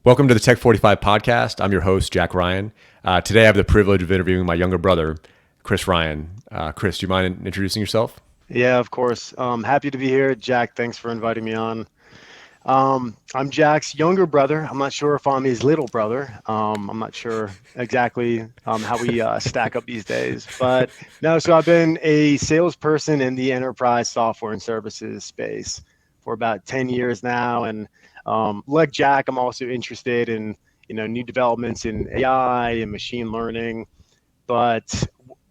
Welcome to the Tech 45 podcast. I'm your host, Jack Ryan. Today I have the privilege of interviewing my younger brother, Chris Ryan. Chris, do you mind introducing yourself? Yeah, of course. Happy to be here. Jack, thanks for inviting me on. I'm Jack's younger brother. I'm not sure if I'm his little brother. I'm not sure exactly how we stack up these days. But no, so I've been a salesperson in the enterprise software and services space for about 10 years now. And like Jack, I'm also interested in new developments in AI and machine learning, but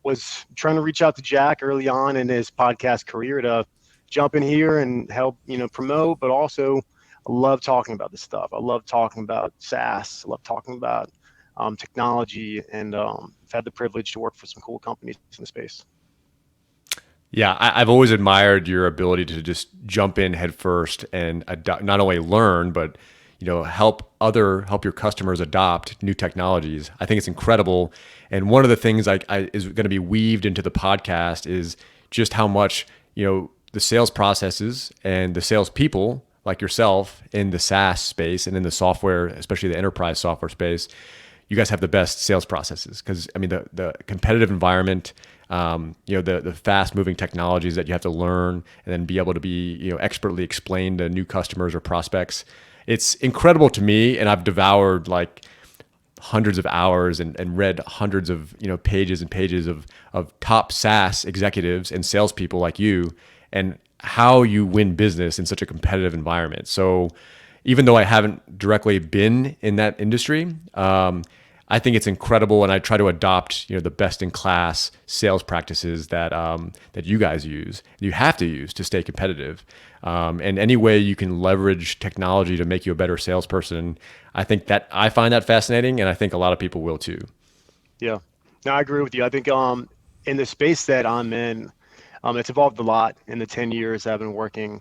was trying to reach out to Jack early on in his podcast career to jump in here and help, promote, but also I love talking about this stuff. I love talking about SaaS. I love talking about technology, and I've had the privilege to work for some cool companies in the space. Yeah, I've always admired your ability to just jump in headfirst and not only learn, but help your customers adopt new technologies. I think it's incredible. And one of the things is going to be weaved into the podcast is just how much the sales processes and the salespeople like yourself in the SaaS space and in the software, especially the enterprise software space, you guys have the best sales processes because I mean the competitive environment, the fast moving technologies that you have to learn and then be able to be expertly explain to new customers or prospects. It's incredible to me, and I've devoured like hundreds of hours and read hundreds of pages and pages of top SaaS executives and salespeople like you, and how you win business in such a competitive environment. So even though I haven't directly been in that industry, I think it's incredible, and I try to adopt the best in class sales practices that you guys use. You have to use to stay competitive, and any way you can leverage technology to make you a better salesperson. I find that fascinating, and I think a lot of people will too. Yeah, no, I agree with you. I think in the space that I'm in, it's evolved a lot in the 10 years I've been working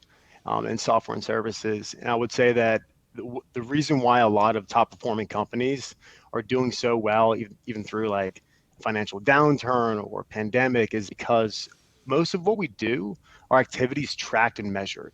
in software and services. And I would say that the reason why a lot of top performing companies are doing so well, even through like financial downturn or pandemic, is because most of what we do are activities tracked and measured.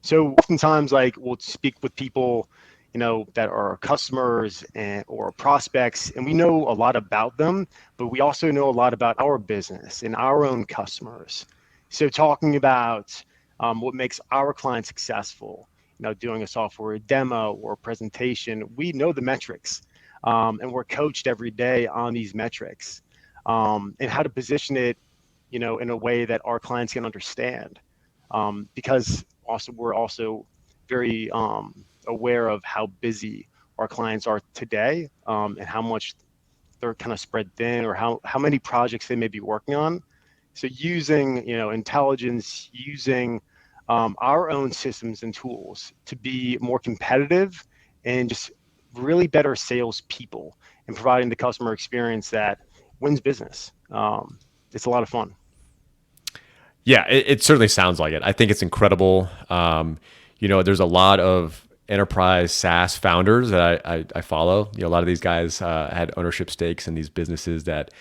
So oftentimes, like we'll speak with people, that are customers and or prospects, and we know a lot about them, but we also know a lot about our business and our own customers. So talking about what makes our clients successful, doing a software demo or a presentation, we know the metrics, and we're coached every day on these metrics, and how to position it, in a way that our clients can understand, because also we're also very aware of how busy our clients are today, and how much they're kind of spread thin, or how many projects they may be working on. So using intelligence, using our own systems and tools to be more competitive and just really better salespeople and providing the customer experience that wins business. It's a lot of fun. Yeah, it certainly sounds like it. I think it's incredible. There's a lot of enterprise SaaS founders that I follow. A lot of these guys had ownership stakes in these businesses that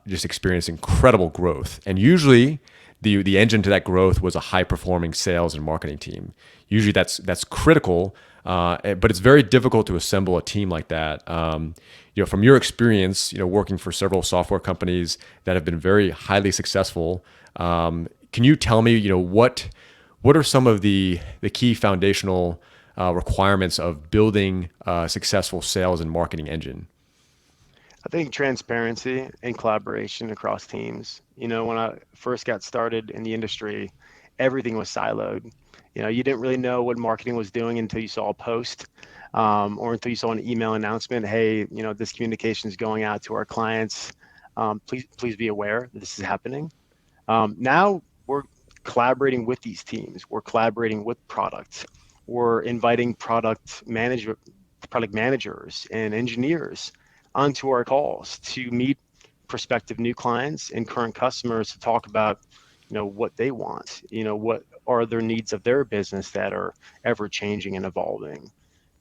just experienced incredible growth. And usually, the engine to that growth was a high performing sales and marketing team. Usually, that's critical, but it's very difficult to assemble a team like that. From your experience, working for several software companies that have been very highly successful, can you tell me, what are some of the key foundational requirements of building a successful sales and marketing engine? I think transparency and collaboration across teams. When I first got started in the industry, everything was siloed. You didn't really know what marketing was doing until you saw a post, or until you saw an email announcement. Hey, this communication is going out to our clients. Please be aware that this is happening. Now we're collaborating with these teams. We're collaborating with products. We're inviting product managers and engineers onto our calls to meet prospective new clients and current customers to talk about, what they want, what are their needs of their business that are ever changing and evolving.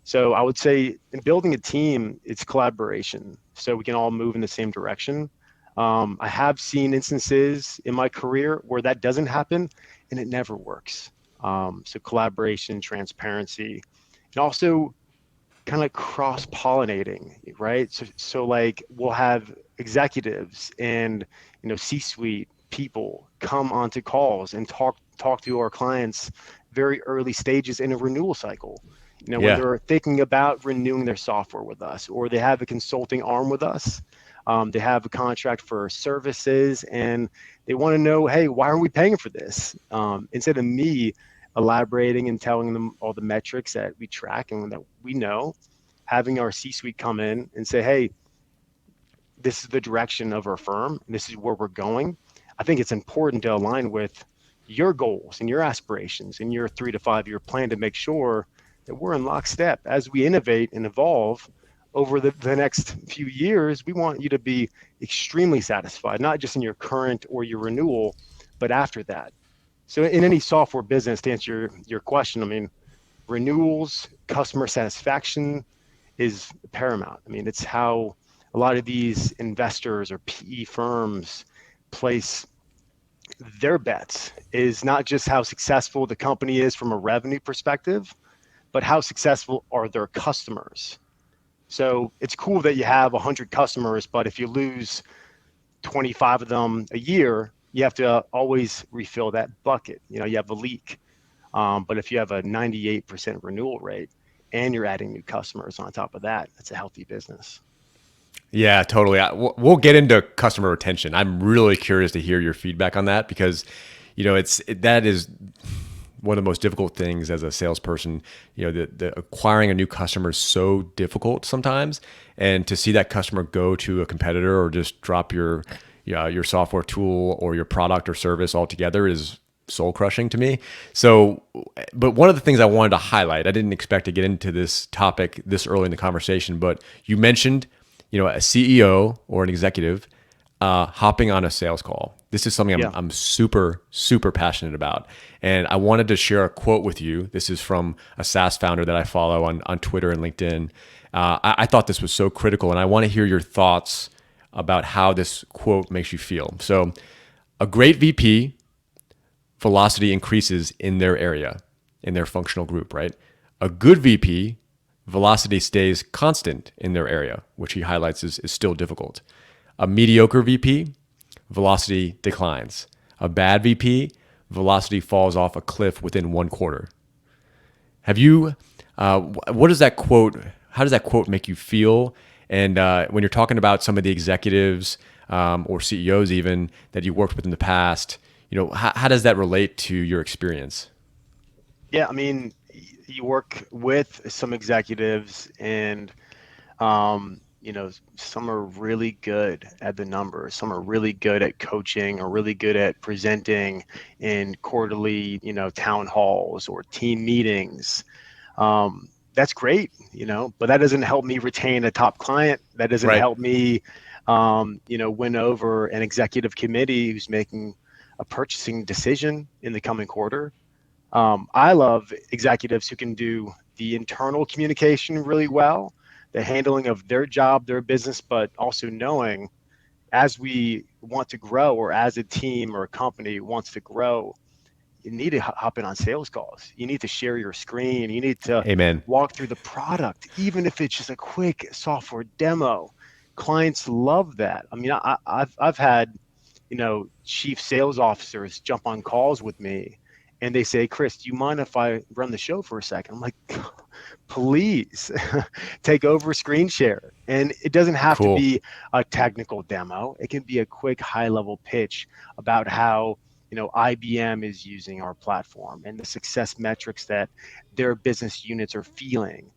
So I would say in building a team, it's collaboration so we can all move in the same direction. I have seen instances in my career where that doesn't happen and it never works. So collaboration, transparency, and also kind of cross pollinating, right? So like we'll have executives and C-suite people come onto calls and talk to our clients very early stages in a renewal cycle. When Yeah. they're thinking about renewing their software with us, or they have a consulting arm with us, they have a contract for services, and they want to know, hey, why are we paying for this? Instead of me elaborating and telling them all the metrics that we track and that we know, having our C-suite come in and say, hey, this is the direction of our firm, and this is where we're going. I think it's important to align with your goals and your aspirations and your 3 to 5 year plan to make sure that we're in lockstep as we innovate and evolve over the next few years. We want you to be extremely satisfied, not just in your current or your renewal, but after that. So in any software business, to answer your question, I mean, renewals, customer satisfaction is paramount. I mean, it's how a lot of these investors or PE firms place their bets, is not just how successful the company is from a revenue perspective, but how successful are their customers. So it's cool that you have 100 customers, but if you lose 25 of them a year, you have to always refill that bucket. You have a leak. But if you have a 98% renewal rate and you're adding new customers on top of that, that's a healthy business. Yeah, totally. We'll get into customer retention. I'm really curious to hear your feedback on that because, that is one of the most difficult things as a salesperson. The acquiring a new customer is so difficult sometimes, and to see that customer go to a competitor or just drop your software tool or your product or service altogether is soul crushing to me. So, but one of the things I wanted to highlight, I didn't expect to get into this topic this early in the conversation, but you mentioned, a CEO or an executive hopping on a sales call. This is something Yeah. I'm super, super passionate about. And I wanted to share a quote with you. This is from a SaaS founder that I follow on Twitter and LinkedIn. I thought this was so critical, and I want to hear your thoughts about how this quote makes you feel. So, a great VP, velocity increases in their area, in their functional group, right? A good VP, velocity stays constant in their area, which he highlights is still difficult. A mediocre VP, velocity declines. A bad VP, velocity falls off a cliff within 1 quarter. Have you, what does that quote, how does that quote make you feel? And when you're talking about some of the executives or CEOs even that you worked with in the past, how does that relate to your experience? Yeah. I mean, you work with some executives, and some are really good at the numbers. Some are really good at coaching or really good at presenting in quarterly, town halls or team meetings. That's great, but that doesn't help me retain a top client. That doesn't Right. help me, win over an executive committee who's making a purchasing decision in the coming quarter. I love executives who can do the internal communication really well, the handling of their job, their business, but also knowing as we want to grow, or as a team or a company wants to grow, you need to hop in on sales calls. You need to share your screen. You need to Amen. walk through the product, even if it's just a quick software demo. Clients love that. I mean, I've had, chief sales officers jump on calls with me, and they say, Chris, do you mind if I run the show for a second? I'm like, please take over screen share. And it doesn't have to Cool. be a technical demo. It can be a quick high level pitch about how IBM is using our platform and the success metrics that their business units are feeling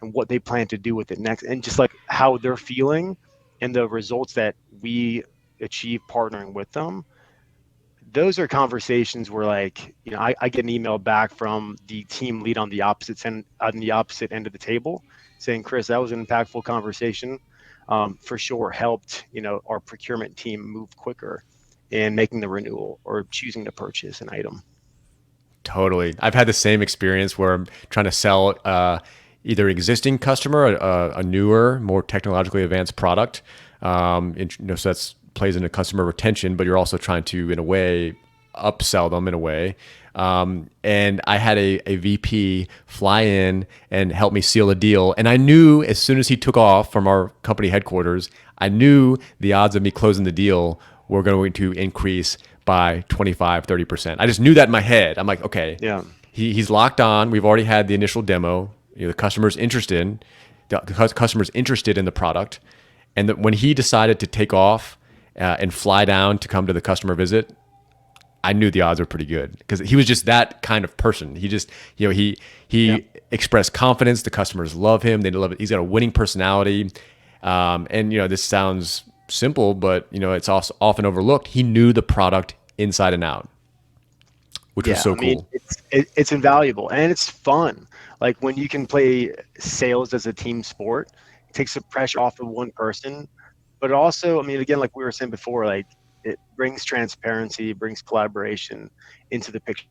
and what they plan to do with it next, and just like how they're feeling and the results that we achieve partnering with them. Those are conversations where, like, I get an email back from the team lead on the opposite end of the table saying, Chris, that was an impactful conversation. For sure helped our procurement team move quicker in making the renewal or choosing to purchase an item. Totally. I've had the same experience where I'm trying to sell either existing customer a newer, more technologically advanced product. So that's plays into customer retention, but you're also trying to, in a way, upsell them in a way. And I had a VP fly in and help me seal a deal. And I knew as soon as he took off from our company headquarters, I knew the odds of me closing the deal were going to increase by 25, 30%. I just knew that in my head. I'm like, okay, Yeah. he's locked on. We've already had the initial demo. The customer's interested in the product. And when he decided to take off and fly down to come to the customer visit, I knew the odds were pretty good because he was just that kind of person. He just, Yeah. he expressed confidence. The customers love him. They love it. He's got a winning personality. And this sounds simple, but it's also often overlooked. He knew the product inside and out, which was Yeah, so I mean, cool. it's invaluable and it's fun. Like when you can play sales as a team sport, it takes the pressure off of one person. But also, I mean, again, like we were saying before, like it brings transparency, brings collaboration into the picture.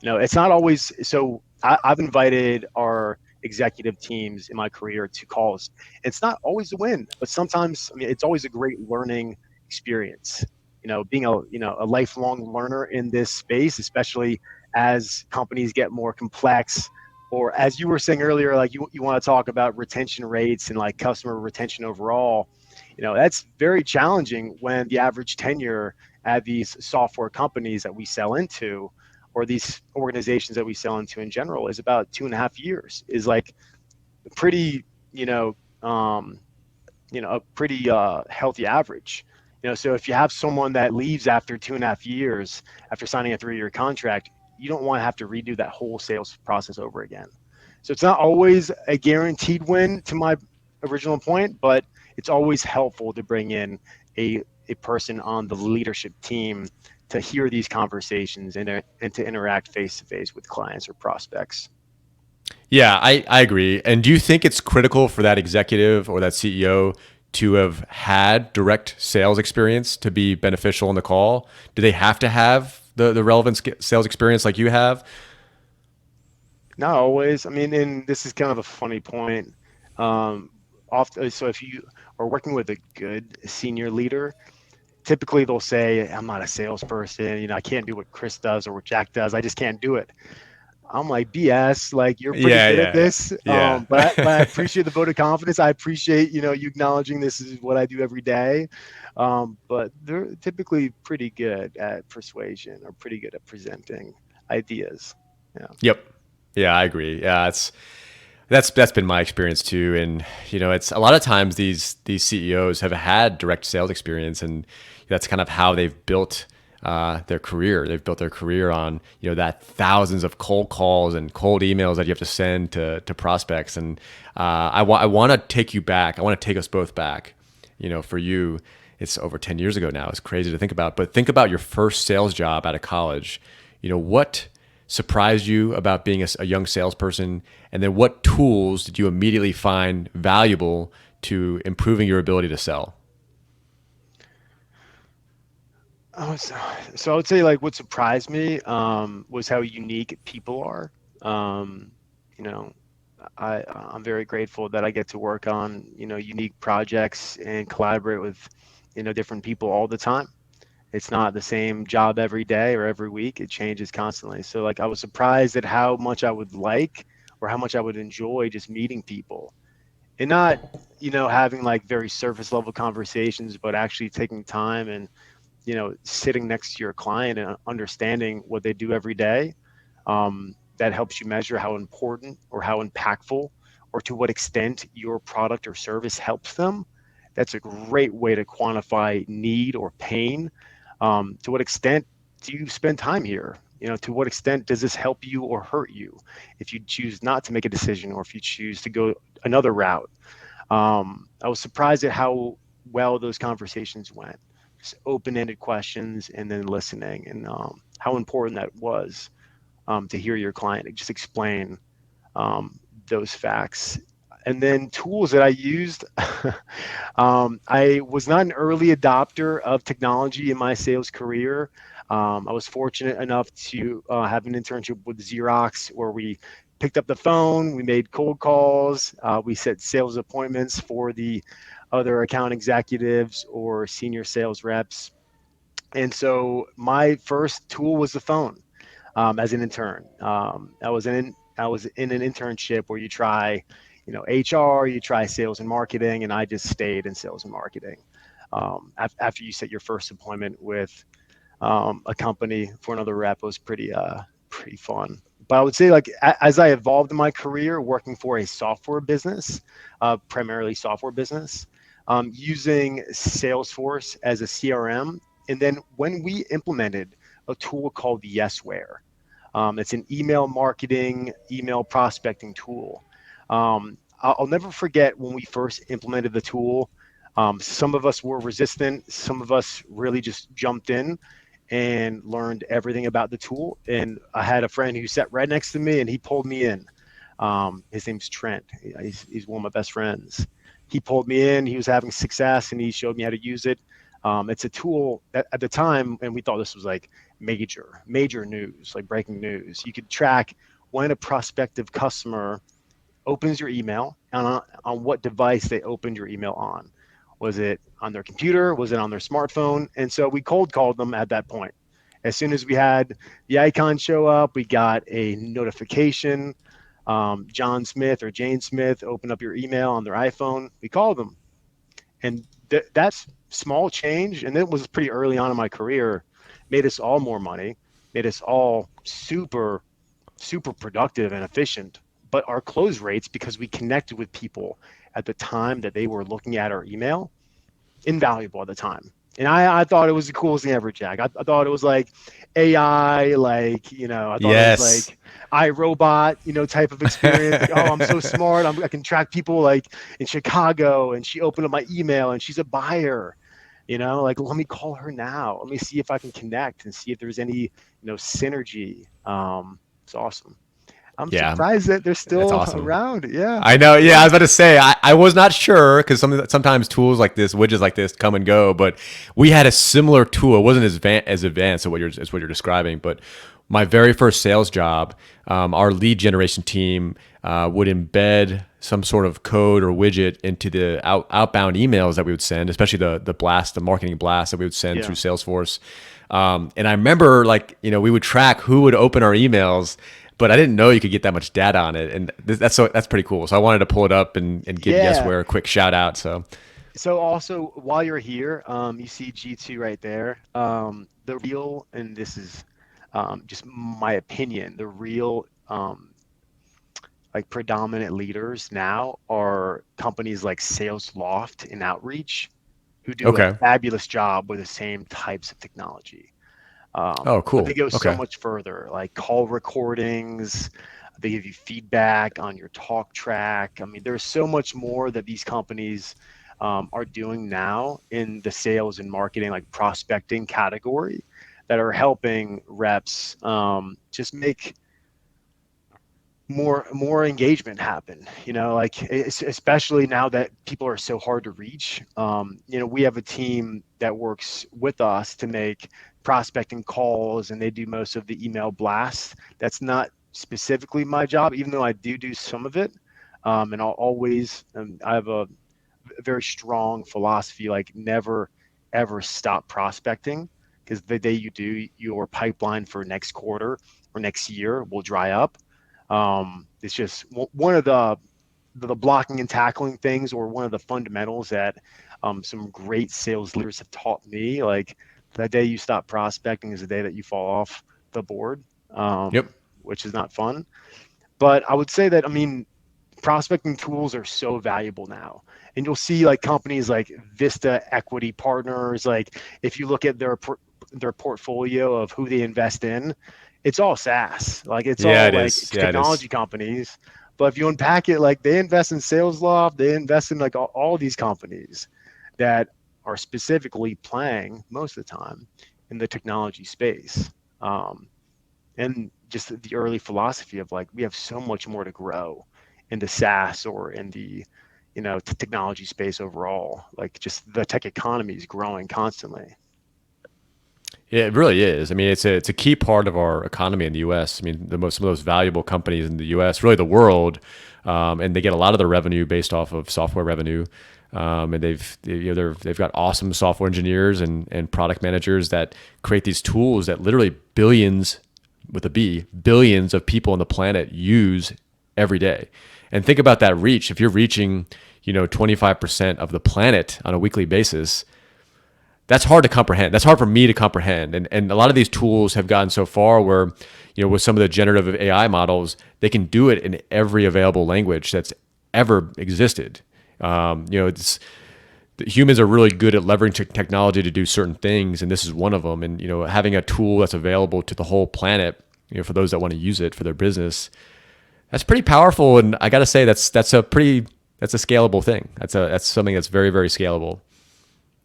It's not always so. I've invited our executive teams in my career to calls. It's not always a win, but sometimes, I mean, it's always a great learning experience. Being a lifelong learner in this space, especially as companies get more complex, or as you were saying earlier, like you want to talk about retention rates and like customer retention overall. That's very challenging when the average tenure at these software companies that we sell into or these organizations that we sell into in general is about 2.5 years is like pretty you know um, a pretty healthy average. So if you have someone that leaves after 2.5 years after signing a 3-year contract, you don't want to have to redo that whole sales process over again. So it's not always a guaranteed win to my original point, but it's always helpful to bring in a person on the leadership team to hear these conversations and to interact face to face with clients or prospects. Yeah, I agree. And do you think it's critical for that executive or that CEO to have had direct sales experience to be beneficial in the call? Do they have to have the relevant sales experience like you have? Not always. I mean, and this is kind of a funny point. Um, Often, so if you are working with a good senior leader, typically they'll say, "I'm not a salesperson. I can't do what Chris does or what Jack does. I just can't do it." I'm like, BS. Like you're pretty Yeah, good at yeah, this. yeah. But I appreciate the vote of confidence. I appreciate you acknowledging this is what I do every day. But they're typically pretty good at persuasion or pretty good at presenting ideas. Yeah. Yep. Yeah, I agree. Yeah, that's been my experience too. And it's a lot of times these CEOs have had direct sales experience, and that's kind of how they've built their career. They've built their career on that thousands of cold calls and cold emails that you have to send to prospects. And I want to take you back. I want to take us both back. For you, it's over 10 years ago now. It's crazy to think about. But think about your first sales job out of college. What surprised you about being a young salesperson? And then what tools did you immediately find valuable to improving your ability to sell? Oh, so I would say like what surprised me was how unique people are. Um, you know, I'm very grateful that I get to work on unique projects and collaborate with different people all the time. It's not the same job every day or every week. It changes constantly. So like I was surprised at how much I would like or how much I would enjoy just meeting people and not having like very surface level conversations, but actually taking time and sitting next to your client and understanding what they do every day. That helps you measure how important or how impactful or to what extent your product or service helps them. That's a great way to quantify need or pain. To what extent do you spend time here? To what extent does this help you or hurt you if you choose not to make a decision or if you choose to go another route? I was surprised at how well those conversations went. Just open-ended questions and then listening, and how important that was to hear your client just explain those facts. And then tools that I used. I was not an early adopter of technology in my sales career. I was fortunate enough to have an internship with Xerox where we picked up the phone, we made cold calls, we set sales appointments for the other account executives or senior sales reps. And so my first tool was the phone as an intern. I was in an internship where you try, HR, you try sales and marketing, and I just stayed in sales and marketing. After you set your first appointment with a company for another rep was pretty fun. But I would say like as I evolved in my career, working for a software business, primarily software business, using Salesforce as a CRM, and then when we implemented a tool called Yesware, it's an email marketing, email prospecting tool. I'll never forget when we first implemented the tool. Some of us were resistant, some of us really just jumped in and learned everything about the tool. And I had a friend who sat right next to me and he pulled me in. His name's Trent. He's one of my best friends. He pulled me in, he was having success and he showed me how to use it. It's a tool that at the time, and we thought this was like major news, like breaking news. You could track when a prospective customer opens your email and on what device they opened your email on. Was it on their computer? Was it on their smartphone? And so we cold called them at that point. As soon as we had the icon show up, we got a notification. John Smith or Jane Smith opened up your email on their iPhone. We called them. And that's small change. And it was pretty early on in my career, made us all more money, made us all super productive and efficient. But our close rates, because we connected with people at the time that they were looking at our email, invaluable at the time. And I thought it was the coolest thing ever, Jack. I thought it was like AI, like, I thought it was Yes. like iRobot, type of experience. Like, oh, I'm so smart. I can track people like in Chicago, and she opened up my email and she's a buyer. Like, let me call her now. Let me see if I can connect and see if there's any, synergy. It's awesome. I'm Yeah. surprised that they're That's still awesome. around. Yeah. I know. Yeah, I Yeah. was about to say I was not sure because sometimes tools like this, widgets like this, come and go. But we had a similar tool. It wasn't as advanced as what you're describing. But my very first sales job, our lead generation team would embed some sort of code or widget into the outbound emails that we would send, especially the marketing blast that we would send through Yeah. Salesforce. And I remember we would track who would open our emails, but I didn't know you could get that much data on it, and that's pretty cool. So I wanted to pull it up and give Yeah. Yesware a quick shout out. So So also while you're here, you see G2 right there. The real, and this is just my opinion, the real like predominant leaders now are companies like Salesloft and Outreach, who do a okay, fabulous job with the same types of technology. oh But they cool, go so okay, much further, like call recordings. They give you feedback on your talk track. I mean, there's so much more that these companies are doing now in the sales and marketing, like prospecting category, that are helping reps just make more engagement happen. Like especially now that people are so hard to reach. We have a team that works with us to make prospecting calls, and they do most of the email blasts. That's not specifically my job, even though I do some of it. And I'll always I have a very strong philosophy, like never ever stop prospecting, because the day you do, your pipeline for next quarter or next year will dry up. It's just one of the blocking and tackling things, or one of the fundamentals that some great sales leaders have taught me. Like, the day you stop prospecting is the day that you fall off the board, yep, which is not fun. But I would say that, I mean, prospecting tools are so valuable now. And you'll see like companies like Vista Equity Partners, like if you look at their portfolio of who they invest in, it's all SaaS. Like it's yeah, all it like is, yeah, it is, technology companies. But if you unpack it, like they invest in SalesLoft, they invest in like all these companies that are specifically playing most of the time in the technology space. Um, and just the early philosophy of like, we have so much more to grow in the SaaS or in the technology space overall. Like, just the tech economy is growing constantly. yeah, it really is. I mean, it's a key part of our economy in the U.S. I mean, some of those valuable companies in the U.S., really the world, and they get a lot of their revenue based off of software revenue. and they've got awesome software engineers and product managers that create these tools that literally billions with a B, billions of people on the planet use every day. And think about that reach. If you're reaching, 25% of the planet on a weekly basis, that's hard to comprehend. That's hard for me to comprehend. And a lot of these tools have gotten so far where, with some of the generative AI models, they can do it in every available language that's ever existed. It's humans are really good at leveraging technology to do certain things, and this is one of them. And having a tool that's available to the whole planet, for those that want to use it for their business, that's pretty powerful. And I got to say, that's a scalable thing. That's something that's very, very scalable.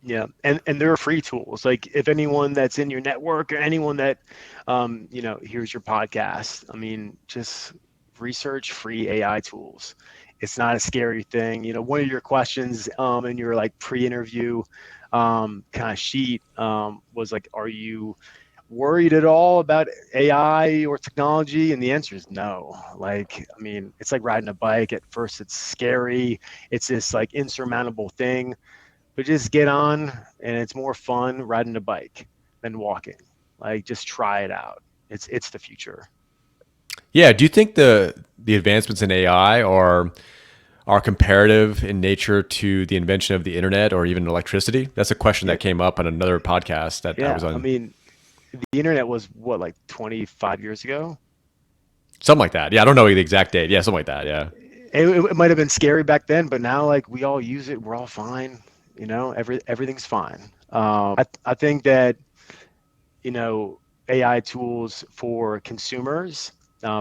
Yeah, and there are free tools. Like if anyone that's in your network or anyone that, hears your podcast, I mean, just research free AI tools. It's not a scary thing. One of your questions in your like pre-interview kind of sheet was like, are you worried at all about AI or technology? And the answer is no. Like, I mean, it's like riding a bike. At first, it's scary. It's this like insurmountable thing, but just get on, and it's more fun riding a bike than walking. Like, just try it out. It's the future. Yeah. Do you think the advancements in AI are comparative in nature to the invention of the internet or even electricity? That's a question Yeah, that came up on another podcast that I yeah. was I on. mean, the internet was what, like 25 years ago? Something like that. Yeah, I don't know the exact date. Yeah, something like that. Yeah. It might have been scary back then, but now like we all use it. We're all fine. Everything's fine. I think that you know, AI tools for consumers,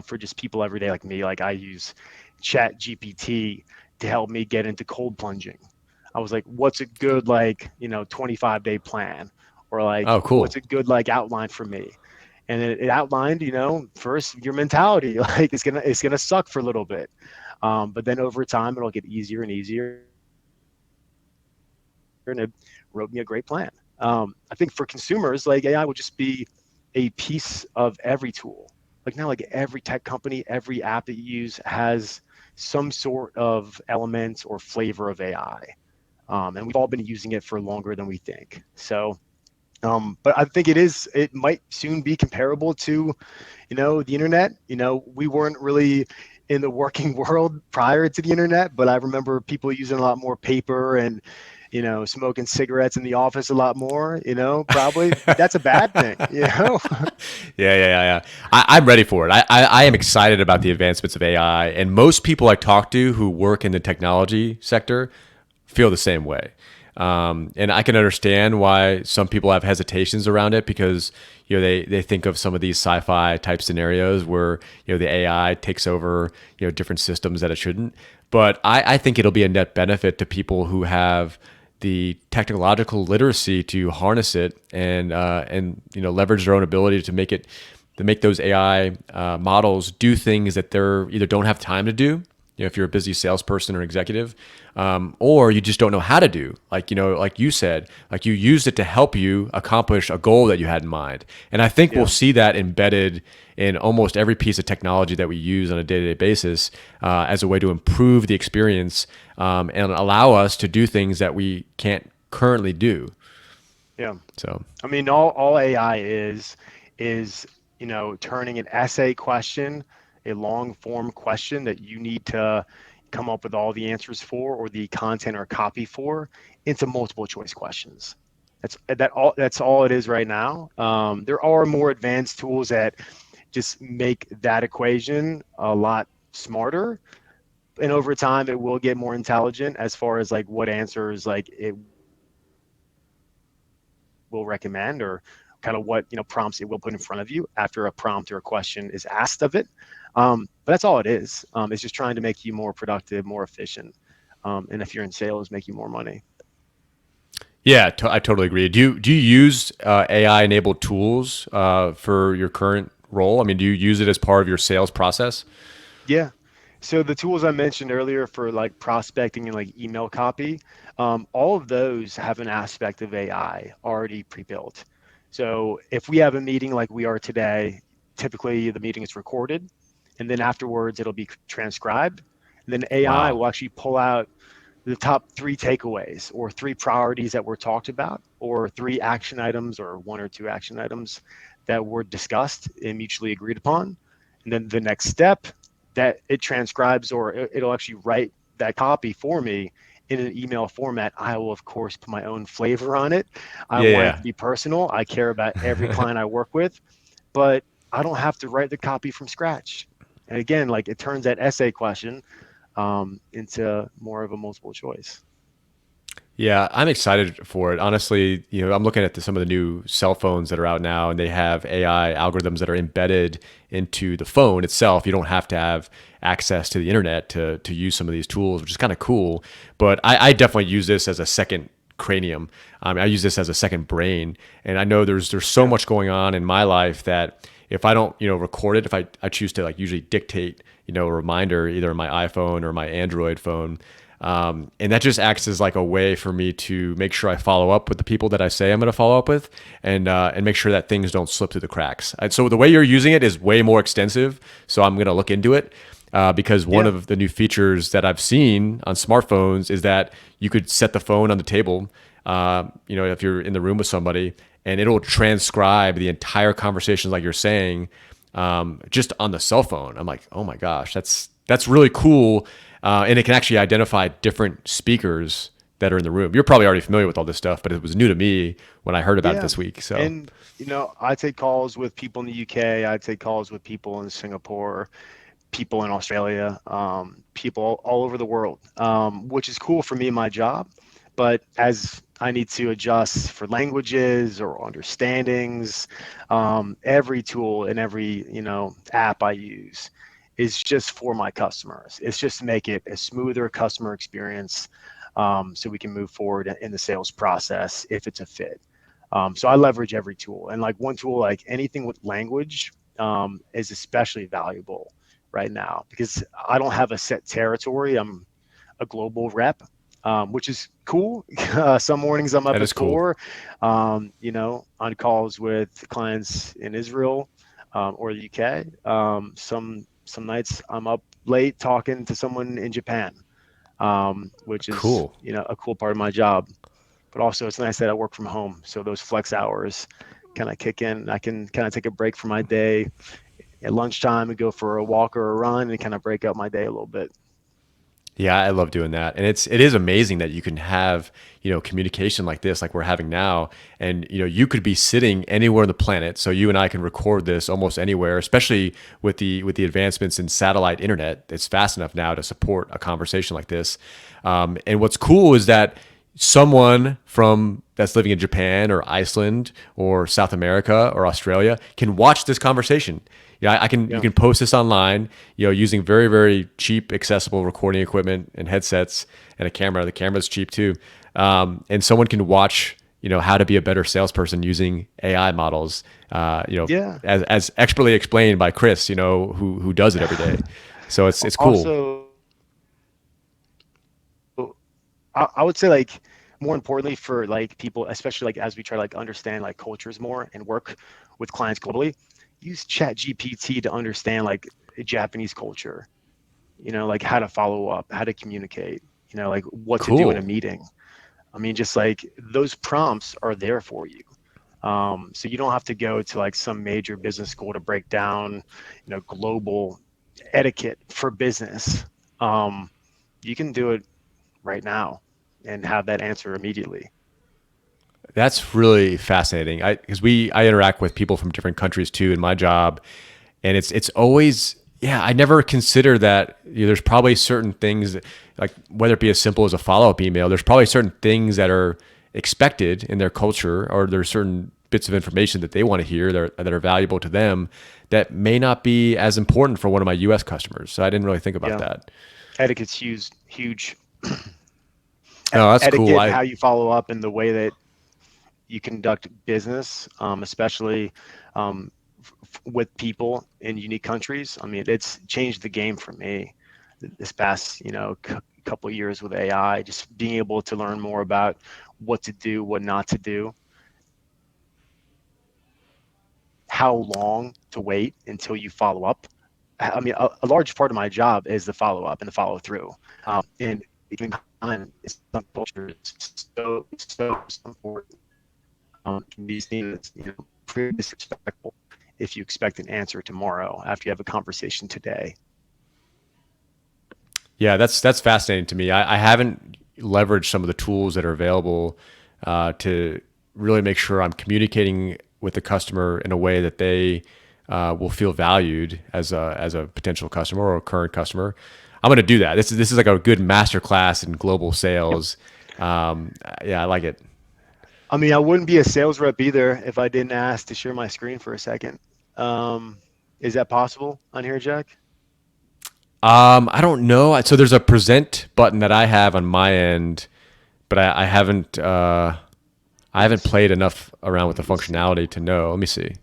for just people every day like me. Like I use Chat GPT to help me get into cold plunging. I was like, what's a good 25-day plan? Or like, Oh, what's cool. a good outline for me? And it outlined, first your mentality, like it's gonna suck for a little bit, but then over time it'll get easier and easier. And it wrote me a great plan. I think for consumers, like AI will just be a piece of every tool. Like now, like every tech company, every app that you use has some sort of element or flavor of AI. And we've all been using it for longer than we think. So, but I think it might soon be comparable to, the internet. We weren't really in the working world prior to the internet, but I remember people using a lot more paper and, smoking cigarettes in the office a lot more, probably, but that's a bad thing. Yeah. I'm ready for it. I am excited about the advancements of AI, and most people I talk to who work in the technology sector feel the same way. And I can understand why some people have hesitations around it because they think of some of these sci-fi type scenarios where the AI takes over different systems that it shouldn't. But I think it'll be a net benefit to people who have the technological literacy to harness it and leverage their own ability to make those AI models do things that they're either don't have time to do. If you're a busy salesperson or executive, or you just don't know how to do, like you said, like you used it to help you accomplish a goal that you had in mind. And I think we'll Yeah. see that embedded in almost every piece of technology that we use on a day-to-day basis as a way to improve the experience and allow us to do things that we can't currently do. Yeah. So, I mean, all AI is turning an essay question, a long form question that you need to come up with all the answers for, or the content or copy for, into multiple choice questions. That's all it is right now. There are more advanced tools that just make that equation a lot smarter, and over time it will get more intelligent as far as like what answers like it will recommend, or kind of what prompts it will put in front of you after a prompt or a question is asked of it. But that's all it is. It's just trying to make you more productive, more efficient, and if you're in sales, make you more money. yeah, I totally agree. Do you use AI enabled tools for your current role? I mean, do you use it as part of your sales process? Yeah. So the tools I mentioned earlier for like prospecting and like email copy, all of those have an aspect of AI already pre-built. So if we have a meeting like we are today, typically the meeting is recorded, and then afterwards it'll be transcribed. And then AI Wow. will actually pull out the top three takeaways or three priorities that were talked about, or three action items or one or two action items that were discussed and mutually agreed upon. And then the next step, that it transcribes, or it'll actually write that copy for me in an email format. I will, of course, put my own flavor on it. I want it Yeah, to be personal. I care about every client I work with, but I don't have to write the copy from scratch. And again, like it turns that essay question into more of a multiple choice. yeah, I'm excited for it. Honestly, I'm looking at some of the new cell phones that are out now, and they have AI algorithms that are embedded into the phone itself. You don't have to have access to the internet to use some of these tools, which is kind of cool. But I definitely use this as a second cranium. I use this as a second brain, and I know there's so Yeah. much going on in my life that if I don't record it, if I choose to like usually dictate a reminder either on my iPhone or my Android phone. And that just acts as like a way for me to make sure I follow up with the people that I say I'm going to follow up with, and make sure that things don't slip through the cracks. And so the way you're using it is way more extensive. So I'm going to look into it, because one Yeah. of the new features that I've seen on smartphones is that you could set the phone on the table, if you're in the room with somebody, and it'll transcribe the entire conversation like you're saying, just on the cell phone. I'm like, oh my gosh, that's really cool. And it can actually identify different speakers that are in the room. You're probably already familiar with all this stuff, but it was new to me when I heard about it Yeah. this week. So And, I take calls with people in the UK. I take calls with people in Singapore, people in Australia, people all over the world, which is cool for me in my job. But as I need to adjust for languages or understandings, every tool and every, app I use is just for my customers. It's just to make it a smoother customer experience, so we can move forward in the sales process if it's a fit. So I leverage every tool, and like one tool, like anything with language, is especially valuable right now because I don't have a set territory. I'm a global rep, which is cool. Some mornings I'm up that at is cool. 4, on calls with clients in Israel, or the UK. Some nights I'm up late talking to someone in Japan, which is Cool. a cool part of my job. But also it's nice that I work from home, so those flex hours kind of kick in. I can kind of take a break from my day at lunchtime and go for a walk or a run and kind of break up my day a little bit. Yeah, I love doing that. And it is amazing that you can have, communication like this, like we're having now. And, you could be sitting anywhere on the planet. So you and I can record this almost anywhere, especially with the advancements in satellite internet. It's fast enough now to support a conversation like this. And what's cool is that someone from that's living in Japan or Iceland or South America or Australia can watch this conversation. Yeah, you Yeah. can post this online, using very, very cheap, accessible recording equipment and headsets and a camera. The camera's cheap too. And someone can watch, how to be a better salesperson using AI models, Yeah. as expertly explained by Chris, who does it every day. So it's cool. Also, I would say like more importantly for like people, especially like as we try to like understand like cultures more and work with clients globally, use Chat GPT to understand like Japanese culture, like how to follow up, how to communicate, like what to do in a Cool. meeting. I mean, just like those prompts are there for you. So you don't have to go to like some major business school to break down, global etiquette for business. Um, you can do it right now and have that answer immediately. That's really fascinating. Because I interact with people from different countries too in my job, and it's always, yeah. I never consider that, there's probably certain things like whether it be as simple as a follow up email. There's probably certain things that are expected in their culture, or there's certain bits of information that they want to hear that are valuable to them that may not be as important for one of my U.S. customers. So I didn't really think about Yeah, that. etiquette's huge, huge. Oh, that's cool. Etiquette and how you follow up and the way that you conduct business, especially um, with people in unique countries. I mean, it's changed the game for me this past, couple of years with AI. Just being able to learn more about what to do, what not to do, how long to wait until you follow up. I mean, a large part of my job is the follow up and the follow through. And time. It's some culture is so important. Can be seen as pretty disrespectful if you expect an answer tomorrow after you have a conversation today. Yeah, that's fascinating to me. I haven't leveraged some of the tools that are available to really make sure I'm communicating with the customer in a way that they will feel valued as a potential customer or a current customer. I'm going to do that. This is like a good masterclass in global sales. Yeah, I like it. I mean, I wouldn't be a sales rep either if I didn't ask to share my screen for a second. Um, is that possible on here, Jack? I don't know. So there's a present button that I have on my end, but I Let me haven't see. played enough around with the Let me see. functionality to know. Let me see.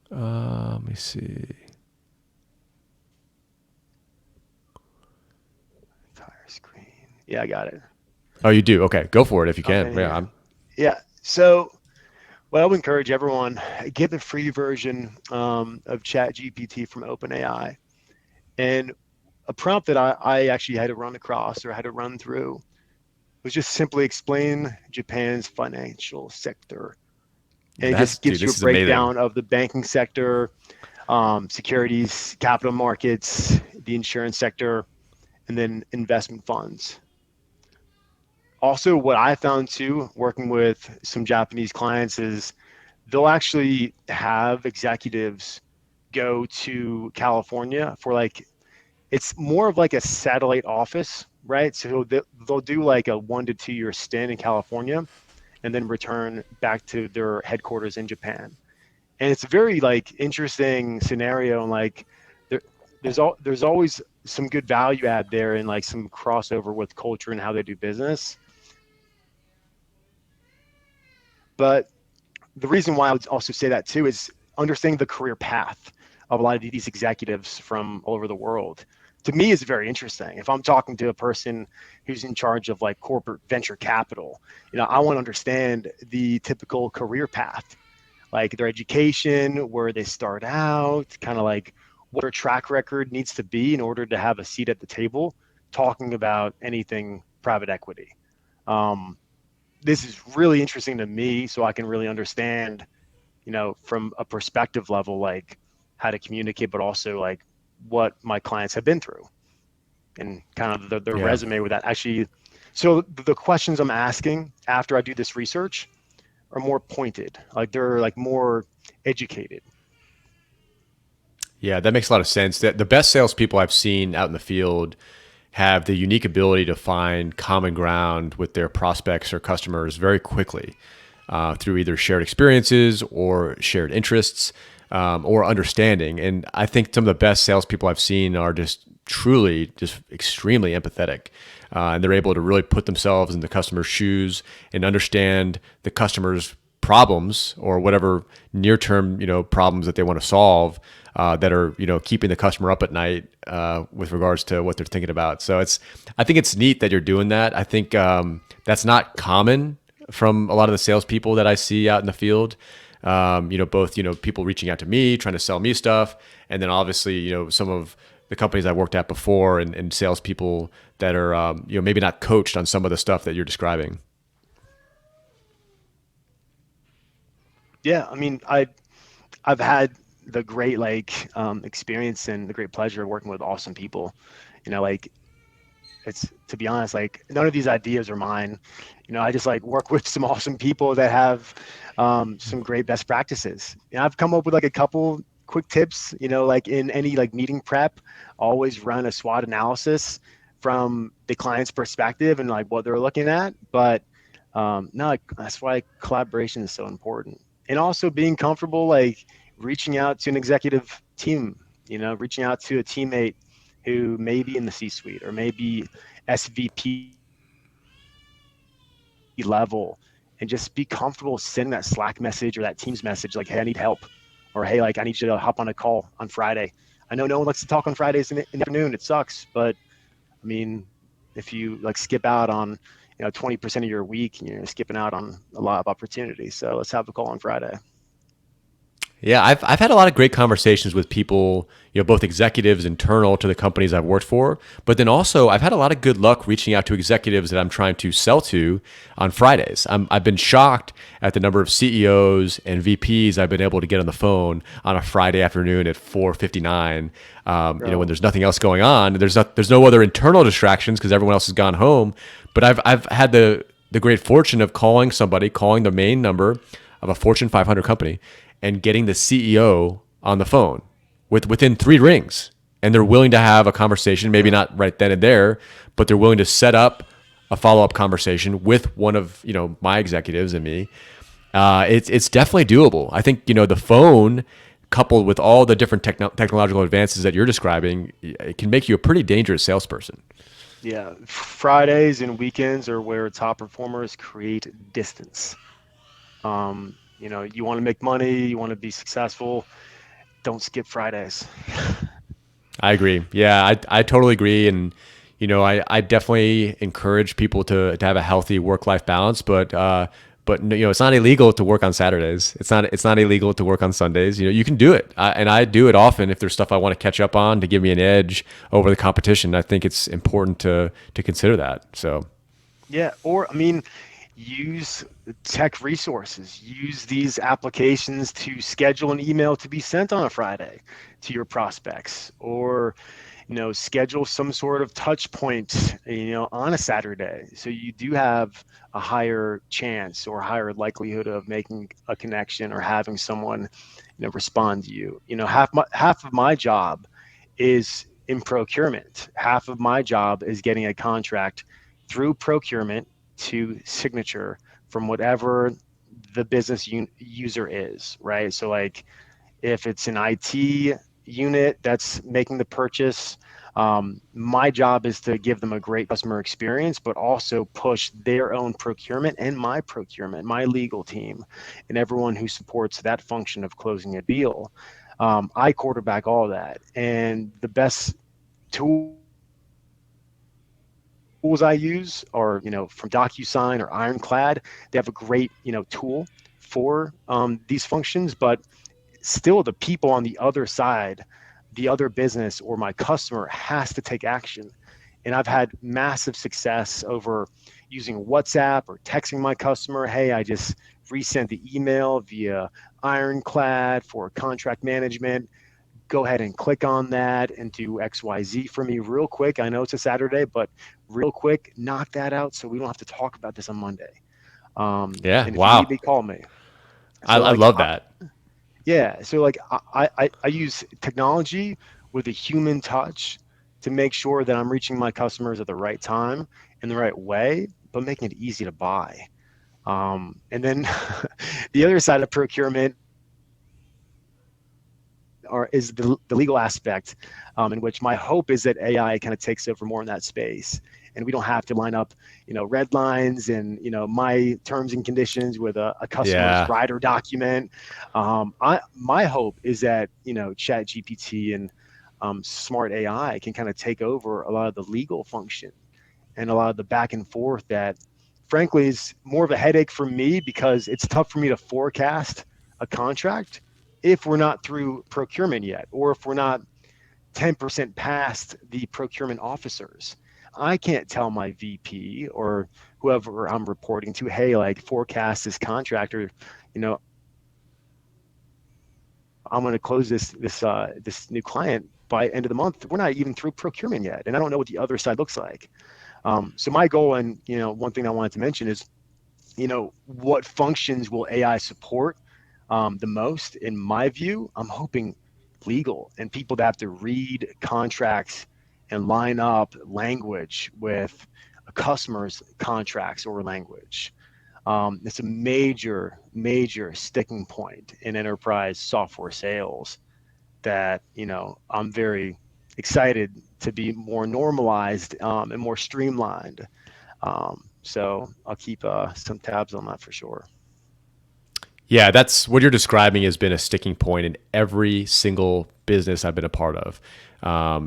Let me see. Entire screen. Yeah, I got it. Oh, you do? Okay, go for it if you I'm can. in Yeah, here. Yeah. So, what I would encourage everyone, get the free version of ChatGPT from OpenAI. And a prompt that I actually had to run across or had to run through was just simply explain Japan's financial sector. And it just dude, gives you a this is amazing. breakdown of the banking sector, securities, capital markets, the insurance sector, and then investment funds. Also, what I found too, working with some Japanese clients, is they'll actually have executives go to California for like, it's more of like a satellite office, right? So they'll do like a 1 to 2 year stint in California and then return back to their headquarters in Japan. And it's a very like interesting scenario, and like there, there's always some good value add there and like some crossover with culture and how they do business. But the reason why I would also say that too is understanding the career path of a lot of these executives from all over the world. To me, is very interesting. If I'm talking to a person who's in charge of like corporate venture capital, I want to understand the typical career path, like their education, where they start out, kind of like what their track record needs to be in order to have a seat at the table, talking about anything private equity. Um, this is really interesting to me, so I can really understand, from a perspective level, like how to communicate, but also like what my clients have been through and kind of the Yeah. resume with that. Actually, so the questions I'm asking after I do this research are more pointed, like they're like more educated. Yeah, that makes a lot of sense. The best salespeople I've seen out in the field have the unique ability to find common ground with their prospects or customers very quickly through either shared experiences or shared interests or understanding. And I think some of the best salespeople I've seen are just extremely empathetic. And they're able to really put themselves in the customer's shoes and understand the customer's problems or whatever near-term problems that they want to solve that are keeping the customer up at night with regards to what they're thinking about. So I think it's neat that you're doing that. I think that's not common from a lot of the salespeople that I see out in the field. Both people reaching out to me trying to sell me stuff, and then obviously some of the companies I worked at before and salespeople that are maybe not coached on some of the stuff that you're describing. Yeah, I mean, I've had the great like experience and the great pleasure of working with awesome people. Like it's, to be honest, like none of these ideas are mine. I just like work with some awesome people that have some great best practices. I've come up with like a couple quick tips. Like in any like meeting prep, always run a SWOT analysis from the client's perspective and like what they're looking at. But no, like, that's why collaboration is so important, and also being comfortable like reaching out to an executive team. Reaching out to a teammate who may be in the C-suite or maybe SVP level, and just be comfortable sending that Slack message or that Teams message like, hey, I need help, or hey, like I need you to hop on a call on Friday. I know no one likes to talk on Fridays in the afternoon. It sucks, but I mean, if you like skip out on 20% of your week, you're skipping out on a lot of opportunities. So let's have a call on Friday. Yeah, I've had a lot of great conversations with people, both executives internal to the companies I've worked for, but then also I've had a lot of good luck reaching out to executives that I'm trying to sell to on Fridays. I've been shocked at the number of CEOs and VPs I've been able to get on the phone on a Friday afternoon at 4:59. When Bro. there's nothing else going on, there's no other internal distractions because everyone else has gone home. But I've had the great fortune of calling the main number of a Fortune 500 company and getting the CEO on the phone within 3 rings. And they're willing to have a conversation, maybe Yeah. not right then and there, but they're willing to set up a follow up conversation with one of my executives and me. It's definitely doable. I think the phone, coupled with all the different technological advances that you're describing, it can make you a pretty dangerous salesperson. Yeah. Fridays and weekends are where top performers create distance. You want to make money, you want to be successful, don't skip Fridays. I agree. Yeah, I totally agree. And, I definitely encourage people to have a healthy work life balance, but it's not illegal to work on Saturdays. It's not illegal to work on Sundays. You can do it. And I do it often if there's stuff I want to catch up on to give me an edge over the competition. I think it's important to consider that. So, Yeah, or I mean, use tech resources. Use these applications to schedule an email to be sent on a Friday to your prospects, or schedule some sort of touch point, on a Saturday. So you do have a higher chance or higher likelihood of making a connection or having someone, respond to you. Half of my job is in procurement. Half of my job is getting a contract through procurement to signature from whatever the business user is, right? So like if it's an IT unit that's making the purchase, my job is to give them a great customer experience, but also push their own procurement and my procurement, my legal team, and everyone who supports that function of closing a deal. I quarterback all that. And the best tools I use are, from DocuSign or Ironclad. They have a great, tool for these functions, but still the people on the other side, the other business or my customer has to take action. And I've had massive success over using WhatsApp or texting my customer, hey, I just resent the email via Ironclad for contract management. Go ahead and click on that and do XYZ for me real quick. I know it's a Saturday, but real quick, knock that out so we don't have to talk about this on Monday. yeah, And if you need wow, me, call me. I, So I like love that. yeah, so like I use technology with a human touch to make sure that I'm reaching my customers at the right time in the right way, but making it easy to buy. And then the other side of procurement is the legal aspect, in which my hope is that AI kind of takes over more in that space, and we don't have to line up, red lines and my terms and conditions with a customer's Yeah. rider document. My hope is that Chat GPT and smart AI can kind of take over a lot of the legal function and a lot of the back and forth that, frankly, is more of a headache for me because it's tough for me to forecast a contract if we're not through procurement yet, or if we're not 10% past the procurement officers. I can't tell my VP or whoever I'm reporting to, hey, like forecast this contractor, you know, I'm going to close this new client by end of the month. We're not even through procurement yet, and I don't know what the other side looks like. So my goal, and one thing I wanted to mention is, what functions will AI support the most? In my view, I'm hoping legal and people that have to read contracts and line up language with a customer's contracts or language. It's a major, major sticking point in enterprise software sales that I'm very excited to be more normalized and more streamlined. So I'll keep some tabs on that for sure. Yeah, that's what you're describing has been a sticking point in every single business I've been a part of.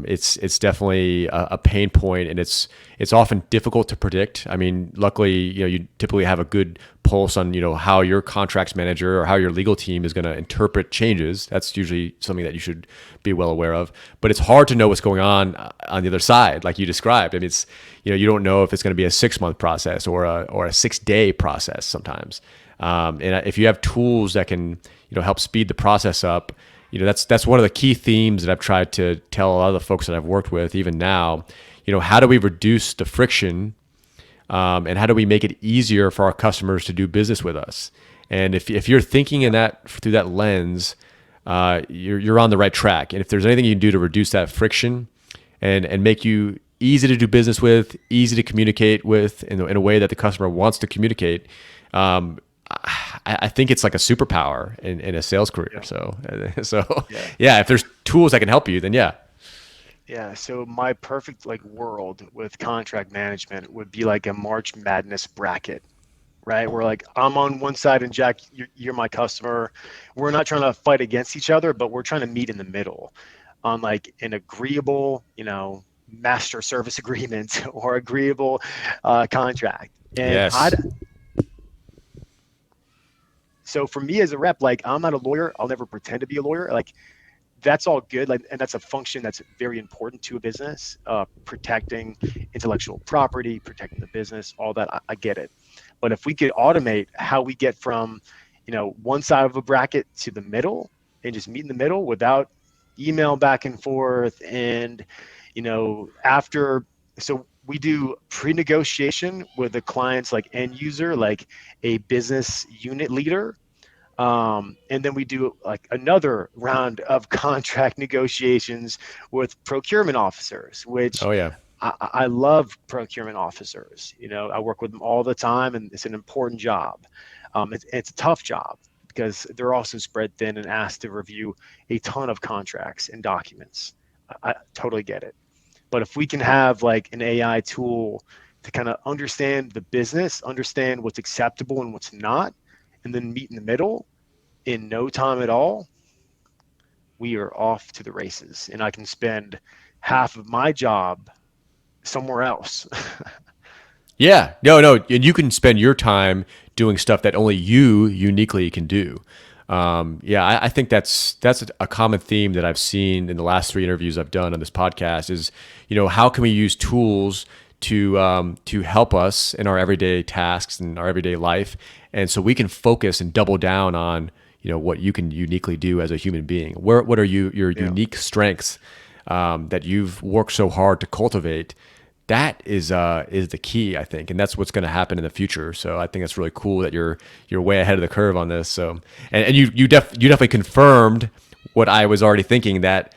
It's definitely a pain point, and it's often difficult to predict. I mean, luckily, you typically have a good pulse on how your contracts manager or how your legal team is going to interpret changes. That's usually something that you should be well aware of. But it's hard to know what's going on the other side, like you described. I mean, it's you don't know if it's going to be a 6-month process or a 6-day process sometimes. And if you have tools that can help speed the process up, that's one of the key themes that I've tried to tell a lot of the folks that I've worked with, even now. How do we reduce the friction, and how do we make it easier for our customers to do business with us? And if you're thinking in that through that lens, you're on the right track. And if there's anything you can do to reduce that friction and make you easy to do business with, easy to communicate with in a way that the customer wants to communicate, I think it's like a superpower in a sales career. Yeah. So Yeah. yeah, if there's tools that can help you, then yeah. Yeah, so my perfect like world with contract management would be like a March Madness bracket, right? Where like I'm on one side and Jack, you're my customer. We're not trying to fight against each other, but we're trying to meet in the middle on like an agreeable, master service agreement or agreeable contract. And Yes. so for me as a rep, like I'm not a lawyer. I'll never pretend to be a lawyer. Like that's all good, like, and that's a function that's very important to a business, protecting intellectual property, protecting the business, all that. I get it. But if we could automate how we get from one side of a bracket to the middle and just meet in the middle without email back and forth, and after, so we do pre-negotiation with the client's like end user, like a business unit leader, and then we do like another round of contract negotiations with procurement officers, which Oh yeah. I love procurement officers. I work with them all the time, and it's an important job. It's a tough job because they're also spread thin and asked to review a ton of contracts and documents. I totally get it. But if we can have like an AI tool to kind of understand the business, understand what's acceptable and what's not, and then meet in the middle in no time at all, we are off to the races. And I can spend half of my job somewhere else. Yeah. No. And you can spend your time doing stuff that only you uniquely can do. Yeah, I think that's a common theme that I've seen in the last 3 interviews I've done on this podcast is, how can we use tools to help us in our everyday tasks and our everyday life, and so we can focus and double down on what you can uniquely do as a human being. What are your Yeah. unique strengths that you've worked so hard to cultivate? That is the key, I think, and that's what's going to happen in the future. So I think that's really cool that you're way ahead of the curve on this. So and you definitely confirmed what I was already thinking, that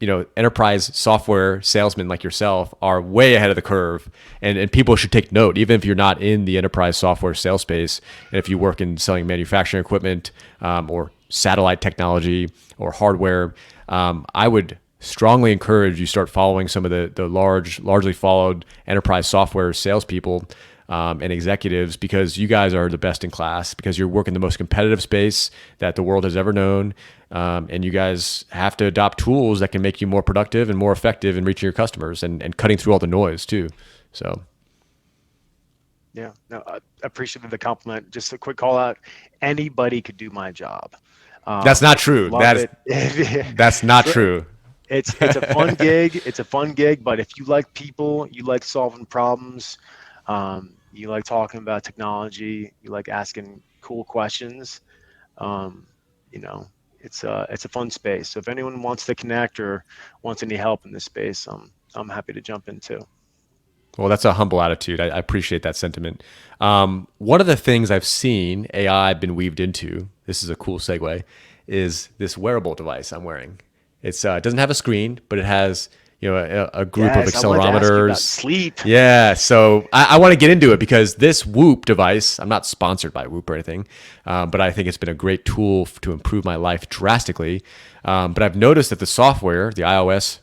enterprise software salesmen like yourself are way ahead of the curve, and people should take note, even if you're not in the enterprise software sales space, and if you work in selling manufacturing equipment, or satellite technology or hardware. I would strongly encourage you start following some of the largely followed enterprise software salespeople, and executives, because you guys are the best in class, because you're working the most competitive space that the world has ever known. And you guys have to adopt tools that can make you more productive and more effective in reaching your customers and cutting through all the noise too. So Yeah, no, I appreciate the compliment. Just a quick call out. Anybody could do my job. that's not true. Love That's it. that's not So true. it's a fun gig. It's a fun gig, but if you like people, you like solving problems, you like talking about technology, you like asking cool questions, um, you know, it's a fun space. So if anyone wants to connect or wants any help in this space, I'm happy to jump in too. Well, that's a humble attitude. I appreciate that sentiment. One of the things I've seen AI been weaved into, this is a cool segue, is this wearable device I'm wearing. It doesn't have a screen, but it has a group of Yes, I wanted to ask you about accelerometers. sleep. Yeah, so I want to get into it because this Whoop device, I'm not sponsored by Whoop or anything, but I think it's been a great tool to improve my life drastically. But I've noticed that the software, the iOS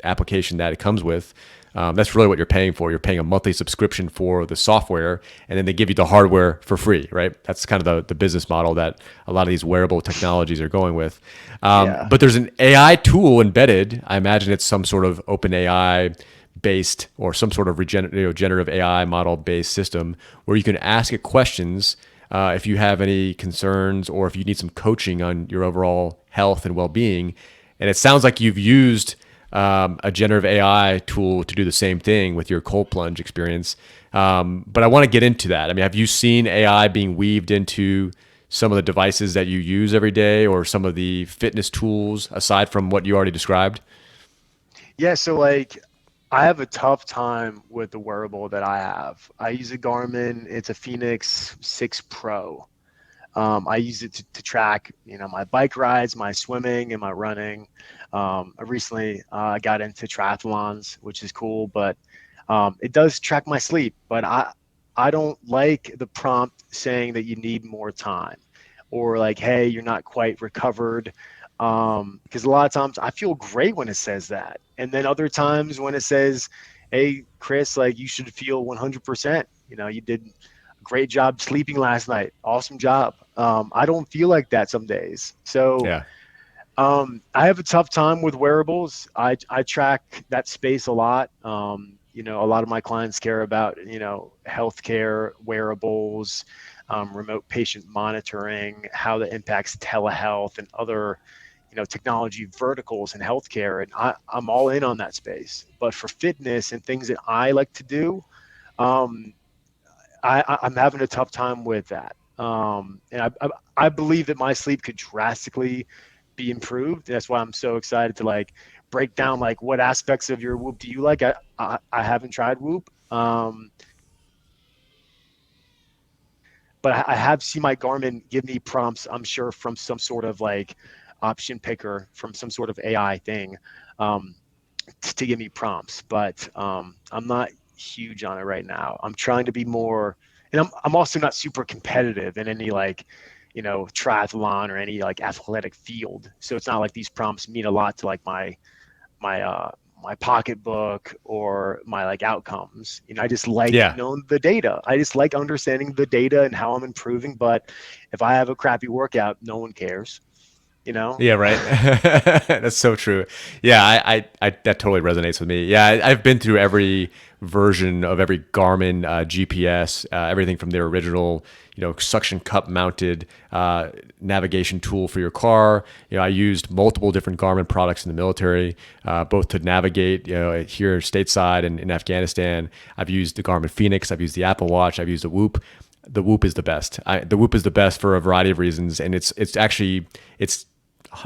application that it comes with. That's really what you're paying for. You're paying a monthly subscription for the software, and then they give you the hardware for free, right? That's kind of the business model that a lot of these wearable technologies are going with. Yeah. But there's an AI tool embedded. I imagine it's some sort of open AI based or some sort of generative AI model based system where you can ask it questions if you have any concerns or if you need some coaching on your overall health and well being. And it sounds like you've used a generative AI tool to do the same thing with your cold plunge experience. But I want to get into that. I mean, have you seen AI being weaved into some of the devices that you use every day or some of the fitness tools aside from what you already described? Yeah, so like I have a tough time with the wearable that I have. I use a Garmin, it's a Phoenix 6 Pro. I use it to track, my bike rides, my swimming, and my running. I recently got into triathlons, which is cool, but it does track my sleep. But I don't like the prompt saying that you need more time, or like, hey, you're not quite recovered. Because a lot of times I feel great when it says that, and then other times when it says, hey, Chris, like you should feel 100%. You did great job sleeping last night. Awesome job. I don't feel like that some days. So Yeah. I have a tough time with wearables. I track that space a lot. A lot of my clients care about, healthcare, wearables, remote patient monitoring, how that impacts telehealth and other, technology verticals in healthcare. And I'm all in on that space. But for fitness and things that I like to do, um, I'm having a tough time with that. And I believe that my sleep could drastically be improved. That's why I'm so excited to like break down like what aspects of your Whoop do you like. I haven't tried Whoop, but I have seen my Garmin give me prompts. I'm sure from some sort of like option picker from some sort of AI thing. Um, to give me prompts, but I'm not huge on it right now. I'm trying to be more, and I'm also not super competitive in any like, triathlon or any like athletic field. So it's not like these prompts mean a lot to like my my pocketbook or my like outcomes. I just like Yeah. knowing the data. I just like understanding the data and how I'm improving. But if I have a crappy workout, no one cares. You know? Yeah, right. That's so true. Yeah, I that totally resonates with me. Yeah, I've been through every version of every Garmin GPS, everything from their original, suction cup mounted navigation tool for your car. I used multiple different Garmin products in the military, both to navigate, here stateside and in Afghanistan. I've used the Garmin Phoenix. I've used the Apple Watch. I've used the Whoop. The Whoop is the best. The Whoop is the best for a variety of reasons, and it's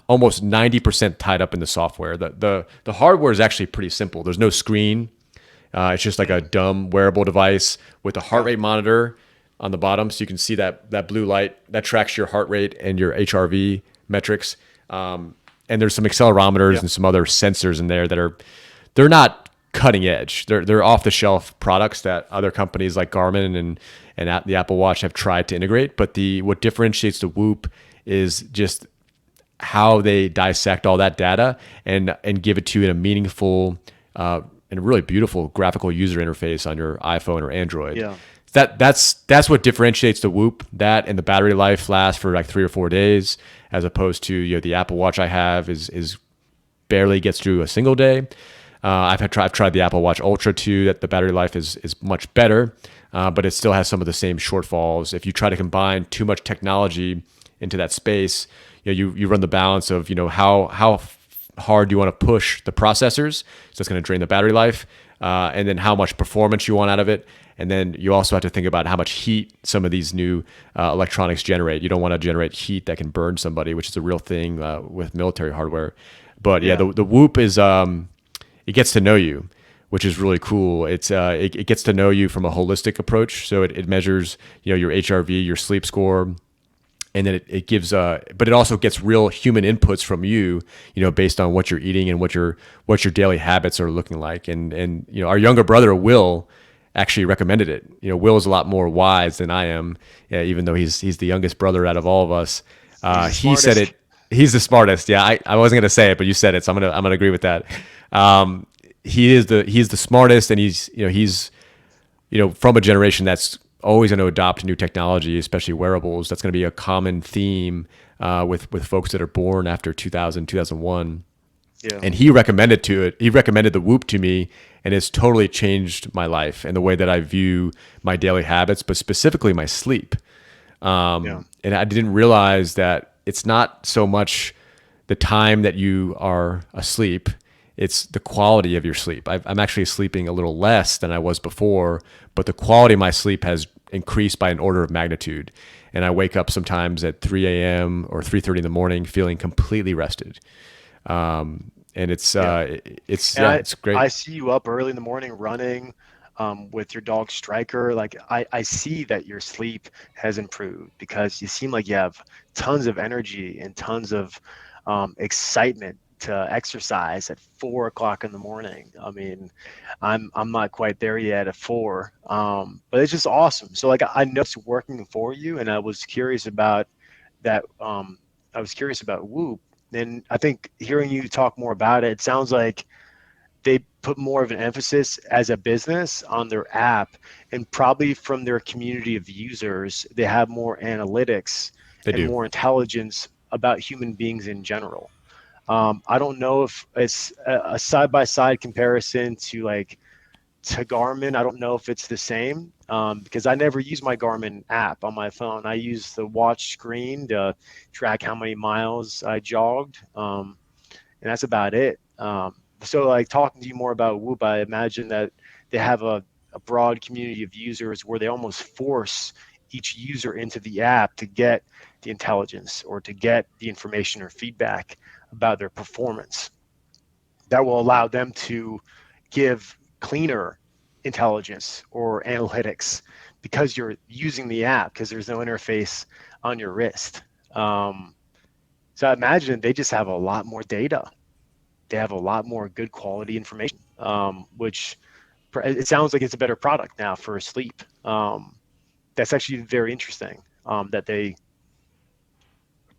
almost 90% tied up in the software. The hardware is actually pretty simple. There's no screen. It's just like a dumb wearable device with a heart Yeah. rate monitor on the bottom, so you can see that blue light that tracks your heart rate and your HRV metrics. And there's some accelerometers Yeah. and some other sensors in there they're not cutting edge. They're off the shelf products that other companies like Garmin and the Apple Watch have tried to integrate. But what differentiates the Whoop is just how they dissect all that data and give it to you in a meaningful and a really beautiful graphical user interface on your iPhone or Android. Yeah. That's what differentiates the Whoop. That and the battery life lasts for like 3 or 4 days, as opposed to the Apple Watch I have is barely gets through a single day. I've tried the Apple Watch Ultra 2. That the battery life is much better, but it still has some of the same shortfalls. If you try to combine too much technology into that space, you run the balance of how hard you want to push the processors, so that's going to drain the battery life, and then how much performance you want out of it. And then you also have to think about how much heat some of these new electronics generate. You don't want to generate heat that can burn somebody, which is a real thing with military hardware. But yeah, Yeah. the Whoop is it gets to know you, which is really cool. It gets to know you from a holistic approach. So it measures your HRV, your sleep score, and then it gives but it also gets real human inputs from you, based on what you're eating and what your daily habits are looking like. And our younger brother Will actually recommended it. Will is a lot more wise than I am, even though he's the youngest brother out of all of us. He's the He said smartest. it He's the smartest. Yeah, I wasn't gonna say it, but you said it, so I'm gonna agree with that. Um, he's the smartest, and he's from a generation that's always going to adopt new technology, especially wearables. That's going to be a common theme with folks that are born after 2000, 2001. Yeah. And he recommended the Whoop to me, and it's totally changed my life and the way that I view my daily habits, but specifically my sleep. Yeah. And I didn't realize that it's not so much the time that you are asleep, it's the quality of your sleep. I'm actually sleeping a little less than I was before, but the quality of my sleep has increased by an order of magnitude. And I wake up sometimes at 3 a.m. or 3:30 in the morning feeling completely rested. And Yeah. And it's great. I see you up early in the morning running with your dog Striker. Like I see that your sleep has improved because you seem like you have tons of energy and tons of excitement to exercise at 4 o'clock in the morning. I mean, I'm not quite there yet at four, but it's just awesome. So like I know it's working for you, and I was curious about that. I was curious about Whoop. And I think hearing you talk more about it, it sounds like they put more of an emphasis as a business on their app, and probably from their community of users, they have more analytics They and do. more intelligence about human beings in general. I don't know if it's a side by side comparison to Garmin. I don't know if it's the same because I never use my Garmin app on my phone. I use the watch screen to track how many miles I jogged, and that's about it. So, like talking to you more about Whoop, I imagine that they have a broad community of users where they almost force each user into the app to get the intelligence or to get the information or feedback about their performance that will allow them to give cleaner intelligence or analytics because you're using the app because there's no interface on your wrist. Um, so I imagine they just have a lot more data. They have a lot more good quality information, which it sounds like it's a better product now for sleep. That's actually very interesting that they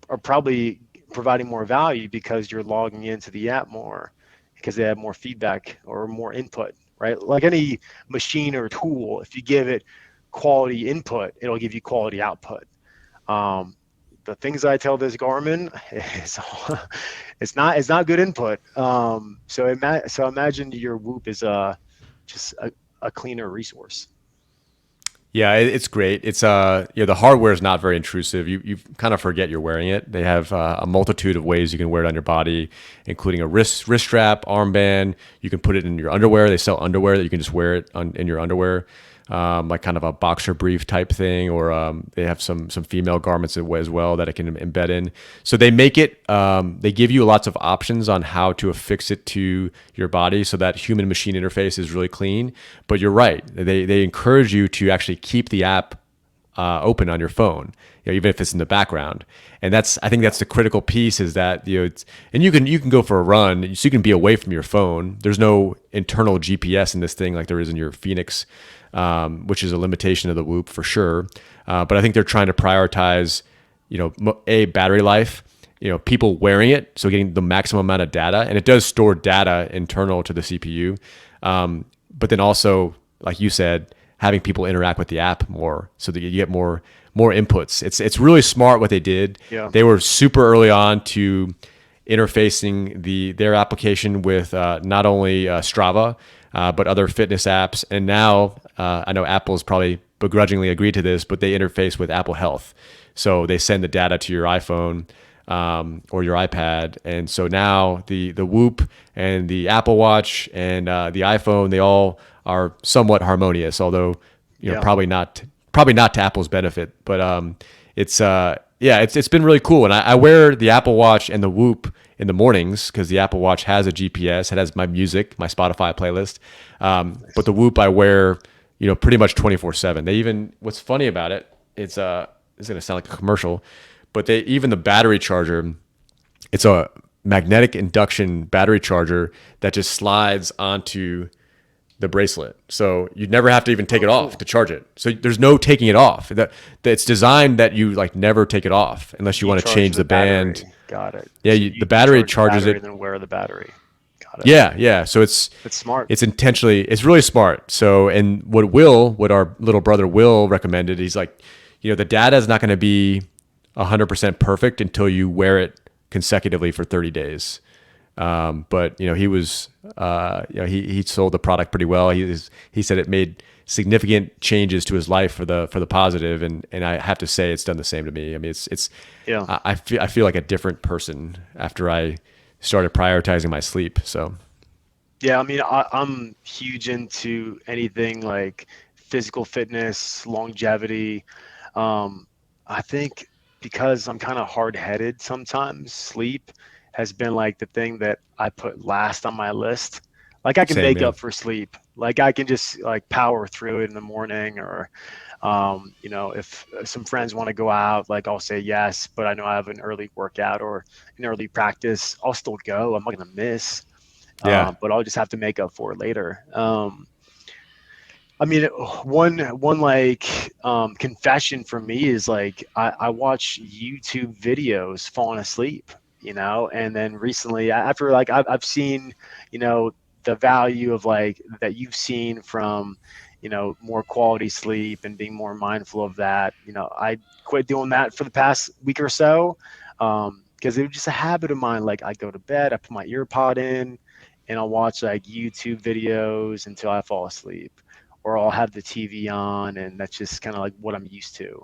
are probably providing more value because you're logging into the app more because they have more feedback or more input, right? Like any machine or tool, if you give it quality input, it'll give you quality output. Um, the things I tell this Garmin is it's not good input. So imagine your Whoop is just a cleaner resource. Yeah, it's great. It's the hardware is not very intrusive. You kind of forget you're wearing it. They have a multitude of ways you can wear it on your body, including a wrist strap, armband. You can put it in your underwear. They sell underwear that you can just wear it in your underwear, like kind of a boxer brief type thing, or they have some female garments as well that it can embed in. So they make it. They give you lots of options on how to affix it to your body, so that human machine interface is really clean. But you're right. They encourage you to actually keep the app open on your phone, even if it's in the background. And I think that's the critical piece is that and you can go for a run, so you can be away from your phone. There's no internal GPS in this thing like there is in your Phoenix, which is a limitation of the Whoop for sure. But I think they're trying to prioritize, battery life. People wearing it, so getting the maximum amount of data, and it does store data internal to the CPU. But then also, like you said, having people interact with the app more, so that you get more inputs. It's really smart what they did. Yeah. They were super early on to interfacing their application with not only Strava, but other fitness apps. And now I know Apple's probably begrudgingly agreed to this, but they interface with Apple Health. So they send the data to your iPhone or your iPad. And so now the Whoop and the Apple Watch and the iPhone, they all are somewhat harmonious, although Yeah. probably not to Apple's benefit. But it's been really cool. And I wear the Apple Watch and the Whoop in the mornings because the Apple Watch has a GPS. It has my music, my Spotify playlist. But the Whoop I wear, pretty much 24/7. What's funny about it, it's going to sound like a commercial, but even the battery charger, it's a magnetic induction battery charger that just slides onto the bracelet. So you never have to even take Oh, it off cool. to charge it. So there's no taking it off. That it's designed that you like never take it off unless you You want to charge change the the band. battery. Got it. Yeah, So the you battery charge the charges battery and it. then wear the battery. Got it. Yeah, yeah. So That's smart. it's intentionally, it's really smart. So, and what our little brother Will recommended, he's like, the data is not going to be 100% perfect until you wear it consecutively for 30 days. But he was, he sold the product pretty well. He said it made significant changes to his life for the positive, and I have to say it's done the same to me. I mean, it's Yeah. I feel like a different person after I started prioritizing my sleep. So Yeah, I mean, I'm huge into anything like physical fitness, longevity. Um, I think because I'm kind of hard-headed sometimes, sleep has been like the thing that I put last on my list. Like I can same, make yeah, up for sleep. Like I can just like power through it in the morning or if some friends want to go out, like I'll say yes, but I know I have an early workout or an early practice, I'll still go. I'm not gonna miss, yeah, but I'll just have to make up for it later. I mean, one like confession for me is like I watch YouTube videos falling asleep, and then recently after like I've seen, you know, the value of like that you've seen from, more quality sleep and being more mindful of that. I quit doing that for the past week or so because it was just a habit of mine. Like I go to bed, I put my ear pod in, and I'll watch like YouTube videos until I fall asleep or I'll have the TV on, and that's just kind of like what I'm used to.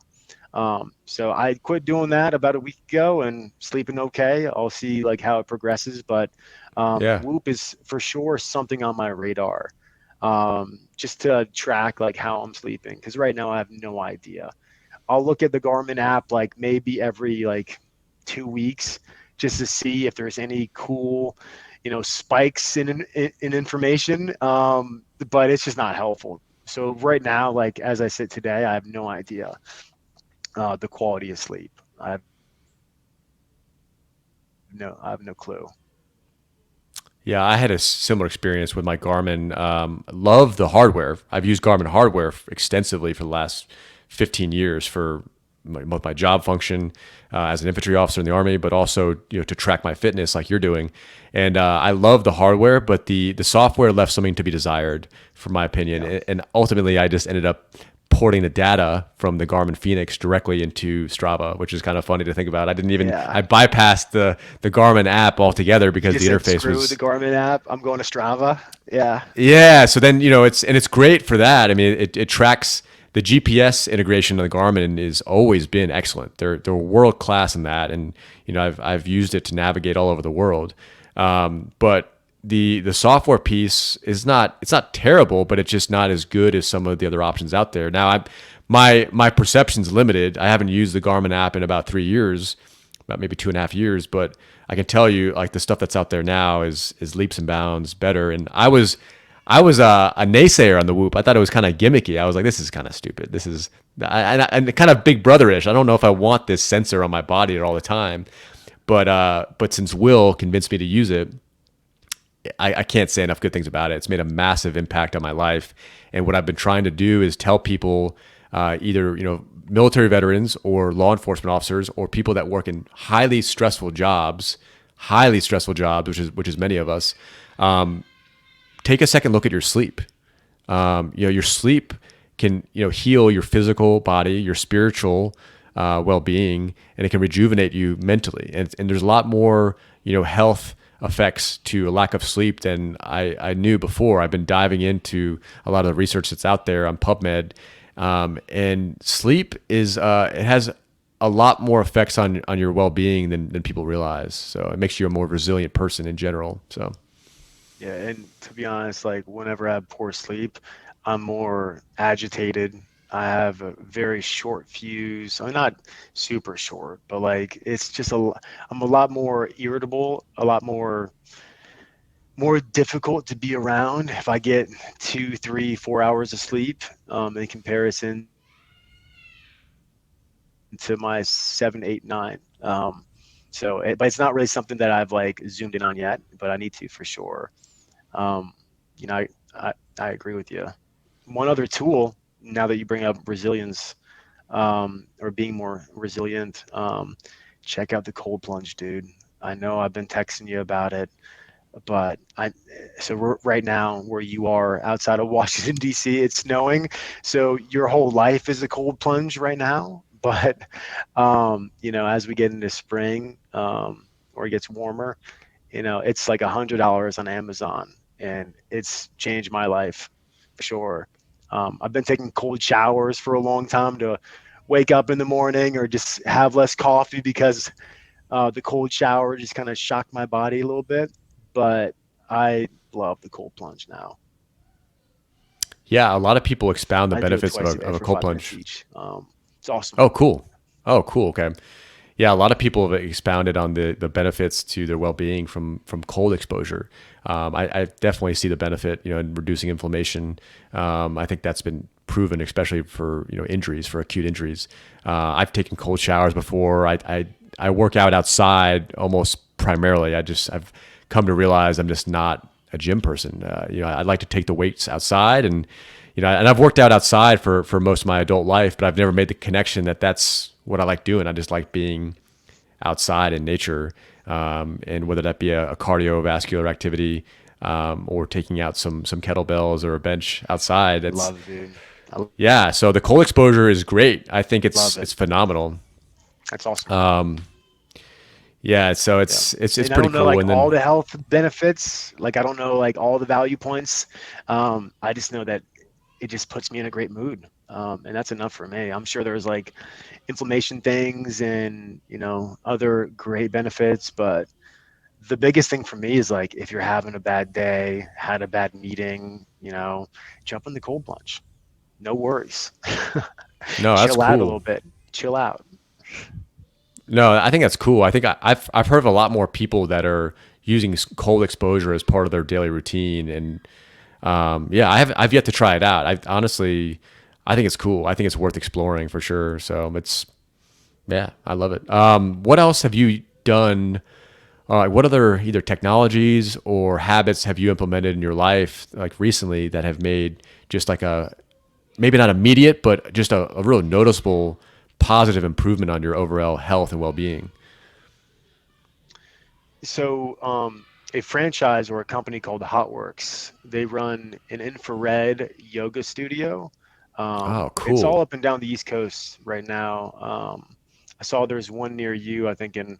So I quit doing that about a week ago and sleeping okay. I'll see like how it progresses, but yeah, Whoop is for sure something on my radar, just to track like how I'm sleeping because right now I have no idea. I'll look at the Garmin app like maybe every like 2 weeks just to see if there's any cool, spikes in information. But it's just not helpful. So right now, like as I sit today, I have no idea the quality of sleep. I have no clue. yeah. I had a similar experience with my Garmin. Love the hardware. I've used Garmin hardware extensively for the last 15 years for both my job function as an infantry officer in the army, but also to track my fitness like you're doing. And I love the hardware, but the software left something to be desired, for my opinion. Yeah. And ultimately, I just ended up porting the data from the Garmin Phoenix directly into Strava, which is kind of funny to think about. I Yeah. bypassed the Garmin app altogether You because the just said interface screw the was, Garmin app. I'm going to Strava. Yeah. yeah. So then, it's great for that. I mean, it tracks the GPS integration of the Garmin is always been excellent. They're world class in that. And, I've used it to navigate all over the world. But the software piece is not, it's not terrible, but it's just not as good as some of the other options out there. Now my perception's limited. I haven't used the Garmin app in about 3 years, about maybe 2.5 years, but I can tell you like the stuff that's out there now is leaps and bounds better. And I was a naysayer on the Whoop. I thought it was kind of gimmicky. I was like, this is kind of stupid. This is and kind of Big Brotherish. I don't know if I want this sensor on my body all the time. But since Will convinced me to use it, I can't say enough good things about it. It's made a massive impact on my life. And what I've been trying to do is tell people, either military veterans or law enforcement officers or people that work in highly stressful jobs, which is many of us. Take a second look at your sleep. Your sleep can heal your physical body, your spiritual well-being, and it can rejuvenate you mentally. And there's a lot more health effects to a lack of sleep than I knew before. I've been diving into a lot of the research that's out there on PubMed, and sleep is it has a lot more effects on your well-being than people realize. So it makes you a more resilient person in general. So Yeah, and to be honest, like whenever I have poor sleep, I'm more agitated. I have a very short fuse. I'm not super short, but like it's just I'm a lot more irritable, a lot more difficult to be around if I get 2, 3, 4 hours of sleep, in comparison to my 7, 8, 9. But it's not really something that I've like zoomed in on yet, but I need to for sure. Um, you know, I agree with you. One other tool, now that you bring up resilience, or being more resilient, check out the cold plunge, dude. I know I've been texting you about it, but right now where you are outside of Washington D.C., it's snowing, so your whole life is a cold plunge right now. But as we get into spring, or it gets warmer, it's like $100 on Amazon, and it's changed my life for sure. I've been taking cold showers for a long time to wake up in the morning or just have less coffee because the cold shower just kind of shocked my body a little bit. But I love the cold plunge now. Yeah, a lot of people expound the I do it benefits twice a of day a for cold 5 minutes plunge. each. It's awesome. Oh, cool. Oh, cool. Okay. Yeah, a lot of people have expounded on the benefits to their well-being from cold exposure. I definitely see the benefit, in reducing inflammation. I think that's been proven, especially for injuries, for acute injuries. I've taken cold showers before. I work out outside almost primarily. I've come to realize I'm just not a gym person. I'd like to take the weights outside, and and I've worked out outside for most of my adult life, but I've never made the connection that that's what I like doing. I just like being outside in nature, and whether that be a cardiovascular activity, or taking out some kettlebells or a bench outside. It's Love it, dude. I Yeah. So the cold exposure is great. I think love it. it's phenomenal. That's awesome. Yeah. So Yeah. it's And I pretty don't know cool. like And all then the health benefits. Like I don't know like all the value points. I just know that it just puts me in a great mood. And that's enough for me. I'm sure there's like inflammation things and other great benefits, but the biggest thing for me is like if you're having a bad day, had a bad meeting, jump in the cold plunge. No worries. no, that's Chill out a cool. little bit. Chill out. No, I think that's cool. I think I've heard of a lot more people that are using cold exposure as part of their daily routine, and yeah, I've yet to try it out. I think it's cool. I think it's worth exploring for sure. So yeah, I love it. What else have you done? What other either technologies or habits have you implemented in your life like recently that have made just like a maybe not immediate, but just a real noticeable positive improvement on your overall health and well being? So, a franchise or a company called Hotworks, they run an infrared yoga studio. Oh, It's all cool. up and down the East Coast right now. I saw there's one near you, I think in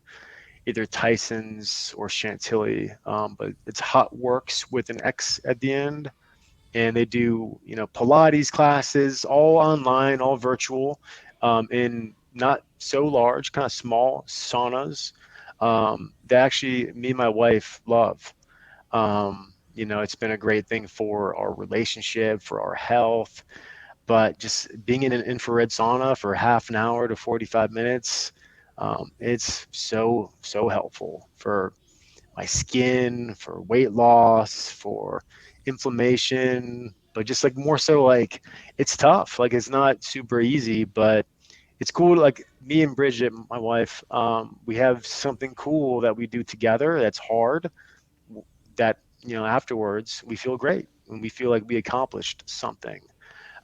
either Tyson's or Chantilly, but it's Hotworks with an X at the end. And they do, Pilates classes, all online, all virtual, in not so large, kind of small saunas. That actually me and my wife love. It's been a great thing for our relationship, for our health, but just being in an infrared sauna for half an hour to 45 minutes, it's so helpful for my skin, for weight loss, for inflammation, but just like more so like it's tough. Like it's not super easy, but it's cool. Like me and Bridget, my wife, we have something cool that we do together that's hard, that afterwards we feel great and we feel like we accomplished something.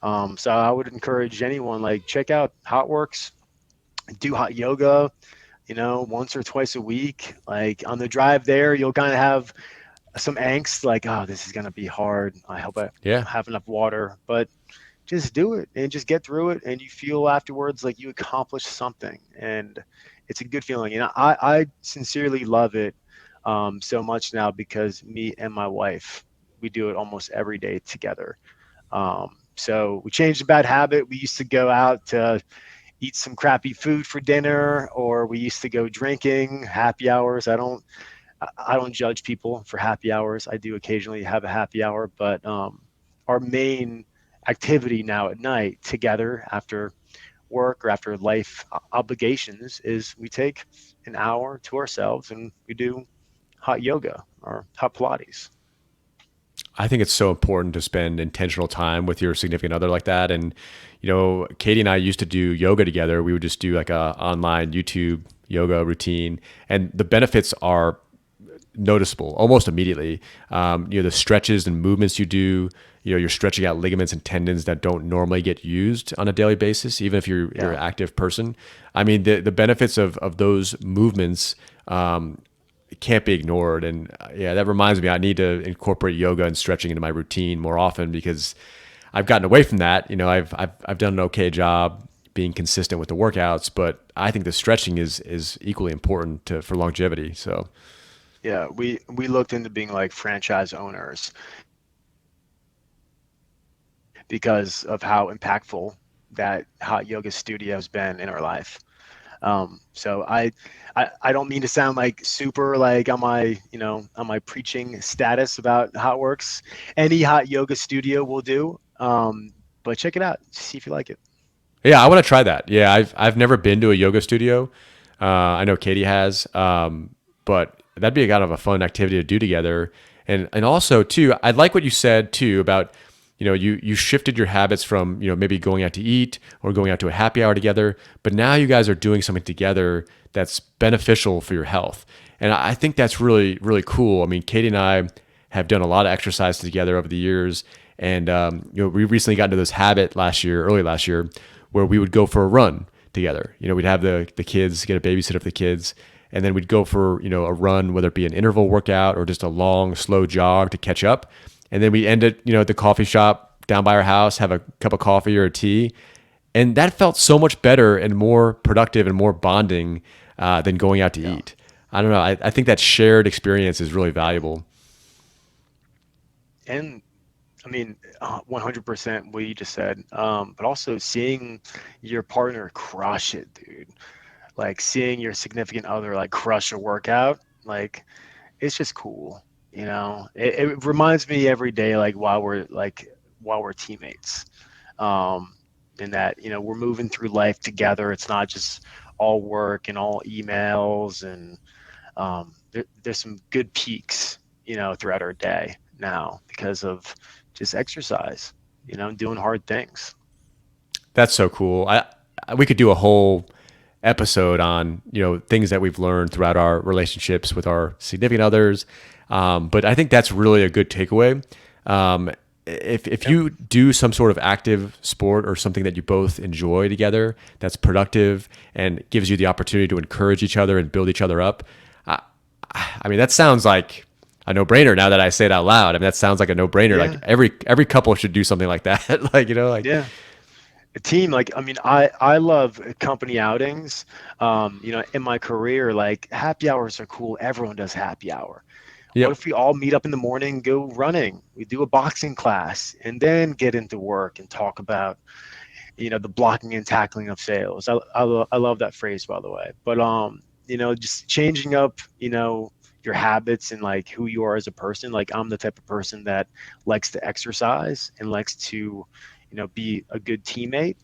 So I would encourage anyone, like, check out Hotworks, do hot yoga, once or twice a week. Like on the drive there, you'll kind of have some angst, like, oh, this is gonna be hard. I hope I Yeah. have enough water, but just do it and just get through it, and you feel afterwards like you accomplished something, and it's a good feeling. I sincerely love it, so much now because me and my wife, we do it almost every day together. So we changed a bad habit. We used to go out to eat some crappy food for dinner, or we used to go drinking happy hours. I don't judge people for happy hours. I do occasionally have a happy hour, but our main activity now at night together after work or after life obligations is we take an hour to ourselves and we do hot yoga or hot Pilates. I think it's so important to spend intentional time with your significant other like that. And, Katie and I used to do yoga together. We would just do like a online YouTube yoga routine, and the benefits are noticeable almost immediately. The stretches and movements you do, you're stretching out ligaments and tendons that don't normally get used on a daily basis, even if you're Yeah. an active person. I mean, the benefits of those movements can't be ignored. And yeah, that reminds me, I need to incorporate yoga and stretching into my routine more often because I've gotten away from that. I've done an okay job being consistent with the workouts, but I think the stretching is equally important for longevity. So Yeah, we looked into being like franchise owners because of how impactful that hot yoga studio has been in our life. So I don't mean to sound like super like on my preaching status about how it works. Any hot yoga studio will do. But check it out, see if you like it. yeah, I want to try that. Yeah, I've never been to a yoga studio. I know Katie has, but that'd be a kind of a fun activity to do together. And also too, I like what you said too about you shifted your habits from maybe going out to eat or going out to a happy hour together, but now you guys are doing something together that's beneficial for your health. And I think that's really really cool. I mean, Katie and I have done a lot of exercise together over the years, and we recently got into this habit early last year, where we would go for a run together. We'd have the kids, get a babysitter for the kids, and then we'd go for a run, whether it be an interval workout or just a long slow jog to catch up, and then we end it at the coffee shop down by our house, have a cup of coffee or a tea, and that felt so much better and more productive and more bonding than going out to Yeah. eat. I don't know. I think that shared experience is really valuable. And I mean, 100% what you just said. But also seeing your partner crush it, dude. Like seeing your significant other like crush a workout, like it's just cool. It reminds me every day, like while we're teammates, um, in that we're moving through life together. It's not just all work and all emails, and there's some good peaks, throughout our day now because of just exercise, doing hard things. That's so cool. We could do a whole episode on things that we've learned throughout our relationships with our significant others. But I think that's really a good takeaway. If Yep. you do some sort of active sport or something that you both enjoy together, that's productive and gives you the opportunity to encourage each other and build each other up. I, I mean, that sounds like a no-brainer now that I say it out loud. I mean, that sounds like a no-brainer. Like Yeah. every couple should do something like that. Like like Yeah. A team, like, I mean, I love company outings. In my career, like happy hours are cool. Everyone does happy hour. What yep. if we all meet up in the morning, go running? We do a boxing class and then get into work and talk about, the blocking and tackling of sales. I love that phrase, by the way. But just changing up, your habits and like who you are as a person. Like I'm the type of person that likes to exercise and likes to, be a good teammate.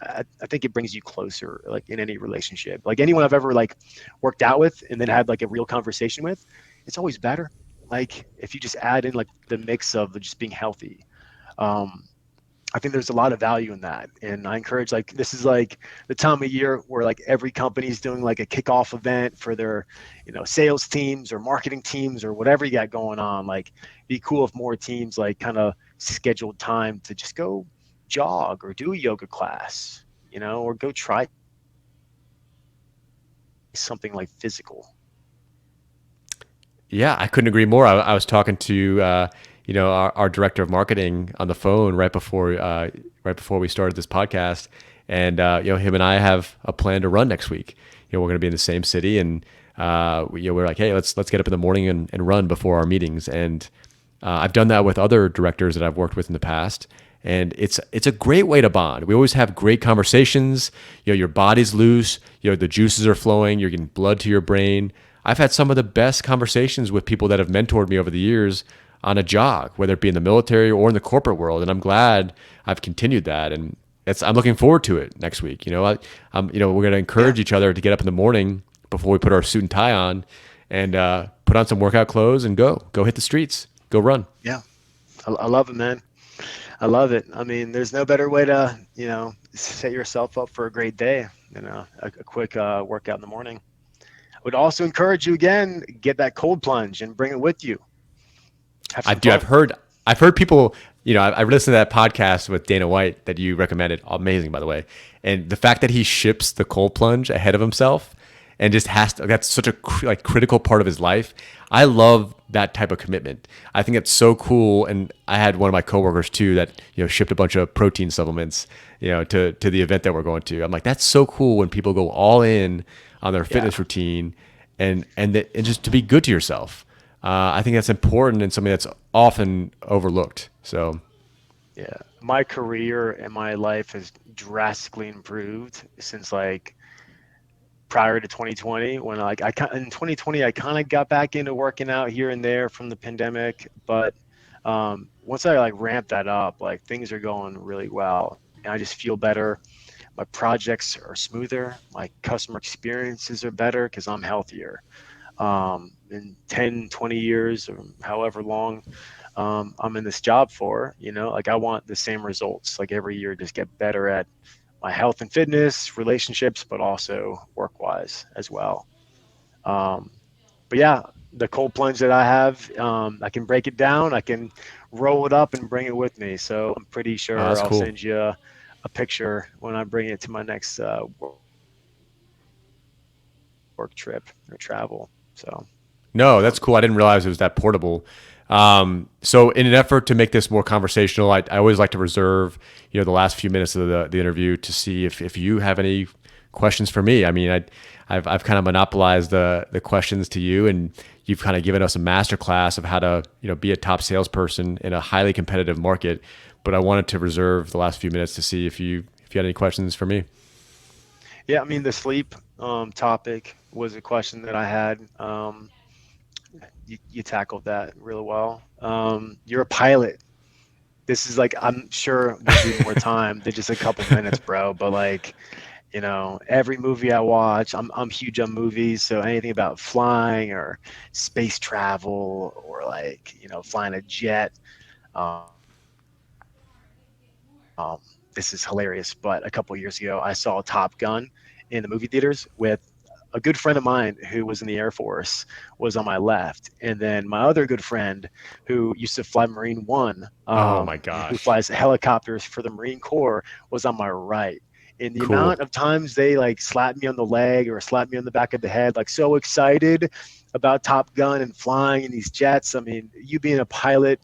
I think it brings you closer, like in any relationship. Like anyone I've ever like worked out with and then had like a real conversation with, it's always better. Like if you just add in like the mix of just being healthy. Um, I think there's a lot of value in that. And I encourage, like, this is like the time of year where like every company is doing like a kickoff event for their, sales teams or marketing teams or whatever you got going on. Like, be cool if more teams like kind of scheduled time to just go jog or do a yoga class, or go try something like physical. Yeah, I couldn't agree more. I was talking to our director of marketing on the phone right before we started this podcast, and him and I have a plan to run next week. We're going to be in the same city, and we're like, hey, let's get up in the morning and run before our meetings. And I've done that with other directors that I've worked with in the past, and it's a great way to bond. We always have great conversations. Your body's loose. The juices are flowing. You're getting blood to your brain. I've had some of the best conversations with people that have mentored me over the years on a jog, whether it be in the military or in the corporate world, and I'm glad I've continued that. And I'm looking forward to it next week. We're going to Yeah. encourage each other to get up in the morning before we put our suit and tie on, and put on some workout clothes and go hit the streets, go run. Yeah. I love it, man. I love it. I mean, there's no better way to, set yourself up for a great day than a quick workout in the morning. Would also encourage you again, get that cold plunge and bring it with you. Have I some do. fun. I've heard people. I've listened to that podcast with Dana White that you recommended. Amazing, by the way. And the fact that he ships the cold plunge ahead of himself and just has to. That's such a critical part of his life. I love that type of commitment. I think it's so cool. And I had one of my coworkers too that shipped a bunch of protein supplements to the event that we're going to. I'm like, that's so cool when people go all in on their Yeah. fitness routine and just to be good to yourself. I think that's important and something that's often overlooked. So, Yeah. My career and my life has drastically improved since like prior to 2020 when in 2020 I kind of got back into working out here and there from the pandemic, but once I like ramped that up, like things are going really well and I just feel better. My projects are smoother, my customer experiences are better because I'm healthier. In 10, 20 years or however long I'm in this job for, like I want the same results, like every year, just get better at my health and fitness, relationships, but also work wise as well. Um, but yeah, the cold plunge that I have, I can break it down, I can roll it up and bring it with me. So I'm pretty oh, sure that's I'll cool. send you a picture when I bring it to my next work trip or travel. So No, that's um, cool. I didn't realize it was that portable. So, in an effort to make this more conversational, I always like to reserve, the last few minutes of the interview to see if you have any questions for me. I mean, I've kind of monopolized the questions to you, and you've kind of given us a masterclass of how to, be a top salesperson in a highly competitive market. But I wanted to reserve the last few minutes to see if you had any questions for me. yeah, I mean, the sleep topic was a question that I had. You tackled that really well. You're a pilot. This is like, I'm sure we'll need more time than just a couple minutes, bro. But like, every movie I watch, I'm huge on movies. So anything about flying or space travel or like, flying a jet. Um, this is hilarious. But a couple years ago, I saw Top Gun in the movie theaters with a good friend of mine who was in the Air Force was on my left, and then my other good friend who used to fly Marine One, Oh my who gosh, flies helicopters for the Marine Corps, was on my right. And the cool. amount of times they like slapped me on the leg or slapped me on the back of the head, like so excited about Top Gun and flying in these jets. I mean, you being a pilot,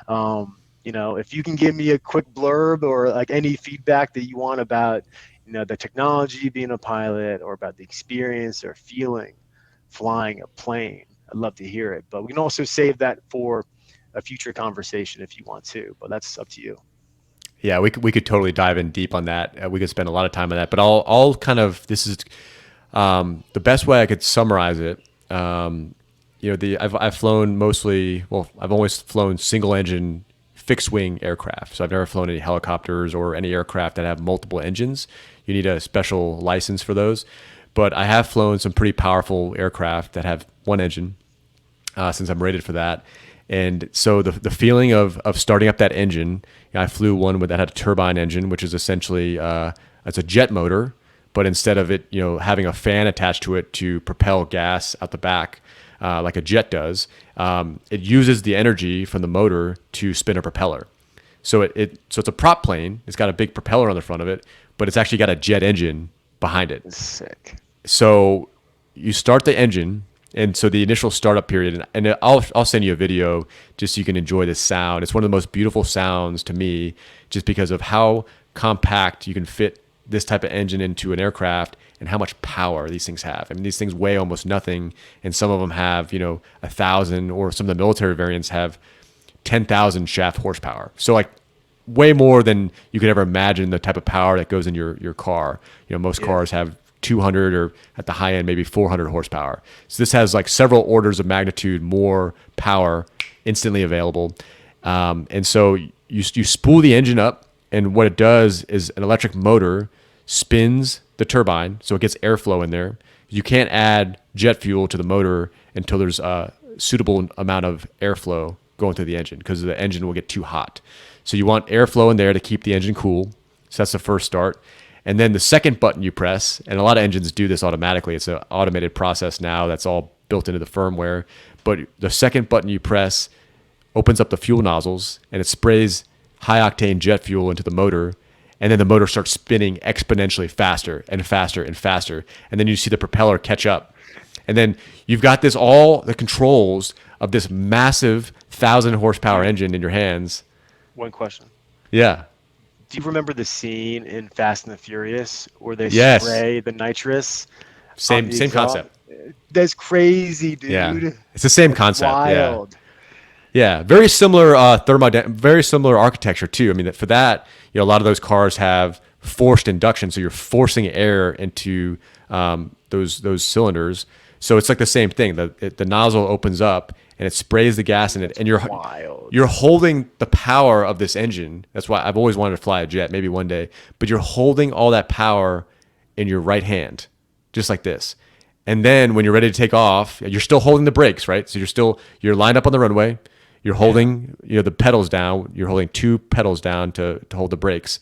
if you can give me a quick blurb or like any feedback that you want about the technology being a pilot or about the experience or feeling flying a plane, I'd love to hear it. But we can also save that for a future conversation if you want to, but that's up to you. Yeah, we could totally dive in deep on that. We could spend a lot of time on that. But I'll kind of this is the best way I could summarize it. I've flown mostly. Well, I've always flown single engine fixed wing aircraft. So I've never flown any helicopters or any aircraft that have multiple engines. You need a special license for those. But I have flown some pretty powerful aircraft that have one engine since I'm rated for that. And so the feeling of starting up that engine, I flew one that had a turbine engine, which is essentially it's a jet motor, but instead of it having a fan attached to it to propel gas out the back like a jet does, it uses the energy from the motor to spin a propeller. So it's a prop plane. It's got a big propeller on the front of it, but it's actually got a jet engine behind it. Sick. So you start the engine, and so the initial startup period, and I'll send you a video just so you can enjoy this sound. It's one of the most beautiful sounds to me, just because of how compact you can fit this type of engine into an aircraft and how much power these things have. I mean, these things weigh almost nothing, and some of them have 1,000, or some of the military variants have 10,000 shaft horsepower. So like way more than you could ever imagine the type of power that goes in your car. Most Yeah. cars have 200 or at the high end maybe 400 horsepower. So this has like several orders of magnitude more power instantly available. And so you spool the engine up, and what it does is an electric motor spins the turbine, so it gets airflow in there. You can't add jet fuel to the motor until there's a suitable amount of airflow going through the engine, because the engine will get too hot. So you want airflow in there to keep the engine cool. So that's the first start. And then the second button you press, and a lot of engines do this automatically. It's an automated process now that's all built into the firmware. But the second button you press opens up the fuel nozzles and it sprays high octane jet fuel into the motor. And then the motor starts spinning exponentially faster and faster and faster. And then you see the propeller catch up. And then you've got this, all the controls of this massive 1,000 horsepower engine in your hands. One question. Yeah. Do you remember the scene in Fast and the Furious where they Yes. spray the nitrous on Same the same exhaust? concept. That's crazy, dude. Yeah. It's the same That's concept. Yeah. wild. Yeah, very similar very similar architecture too. I mean, for that, a lot of those cars have forced induction, so you're forcing air into those cylinders. So it's like the same thing. The nozzle opens up and it sprays the gas in it, and Wild. you're holding the power of this engine. That's why I've always wanted to fly a jet, maybe one day. But you're holding all that power in your right hand, just like this. And then when you're ready to take off, you're still holding the brakes, right? So you're lined up on the runway. You're holding, the pedals down. You're holding 2 pedals down to hold the brakes.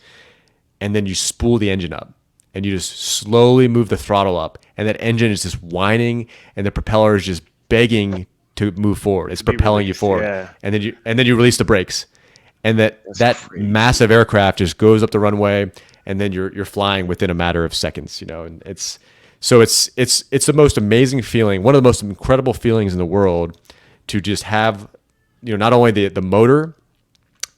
And then you spool the engine up and you just slowly move the throttle up. And that engine is just whining and the propeller is just begging to move forward. It's propelling you forward. Yeah. And then you release the brakes. And that crazy. massive aircraft just goes up the runway and then you're flying within a matter of seconds, and it's the most amazing feeling, one of the most incredible feelings in the world, to just have not only the motor,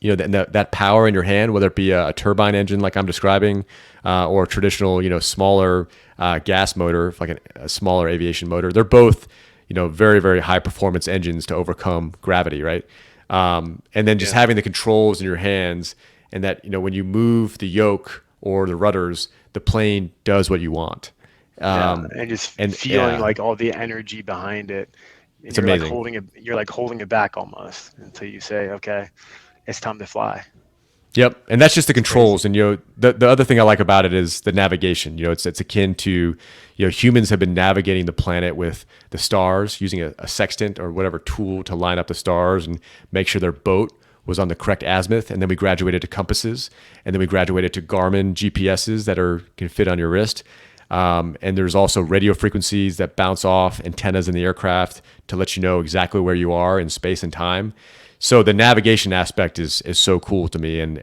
that power in your hand, whether it be a turbine engine like I'm describing, or a traditional, smaller gas motor, like a smaller aviation motor. They're both, very, very high performance engines to overcome gravity, right? And then just having the controls in your hands, and that, when you move the yoke or the rudders, the plane does what you want. And just feeling like all the energy behind it. And It's you're amazing. like holding it back almost until you say, okay, it's time to fly. Yep, and that's just the controls. And the other thing I like about it is the navigation. It's akin to humans have been navigating the planet with the stars, using a sextant or whatever tool to line up the stars and make sure their boat was on the correct azimuth. And then we graduated to compasses, and then we graduated to Garmin GPSs that can fit on your wrist. And there's also radio frequencies that bounce off antennas in the aircraft to let you know exactly where you are in space and time. So the navigation aspect is so cool to me, and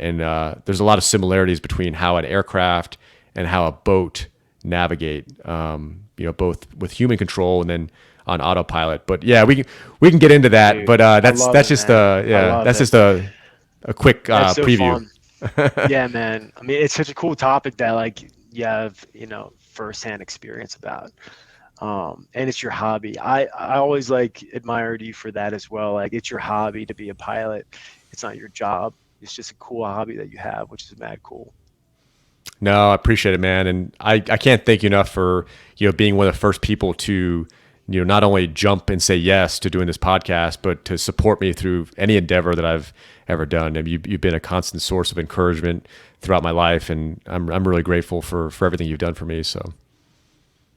there's a lot of similarities between how an aircraft and how a boat navigate. Both with human control and then on autopilot. But yeah, we can get into that. Dude, but that's just a quick That's so preview. fun. Yeah, man. I mean, it's such a cool topic that you have, firsthand experience about. And it's your hobby. I always admired you for that as well. Like, it's your hobby to be a pilot. It's not your job. It's just a cool hobby that you have, which is mad cool. No, I appreciate it, man. And I can't thank you enough for, being one of the first people to, not only jump and say yes to doing this podcast, but to support me through any endeavor that I've ever done. And you've been a constant source of encouragement throughout my life. And I'm really grateful for everything you've done for me. So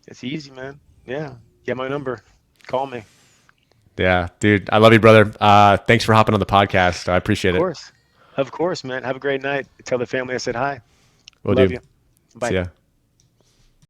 It's easy, man. Yeah. Get my number. Call me. yeah, dude, I love you, brother. Thanks for hopping on the podcast. I appreciate Of it. course. Of course, man. Have a great night. Tell the family I said hi. Will Love do. you. Bye. See ya.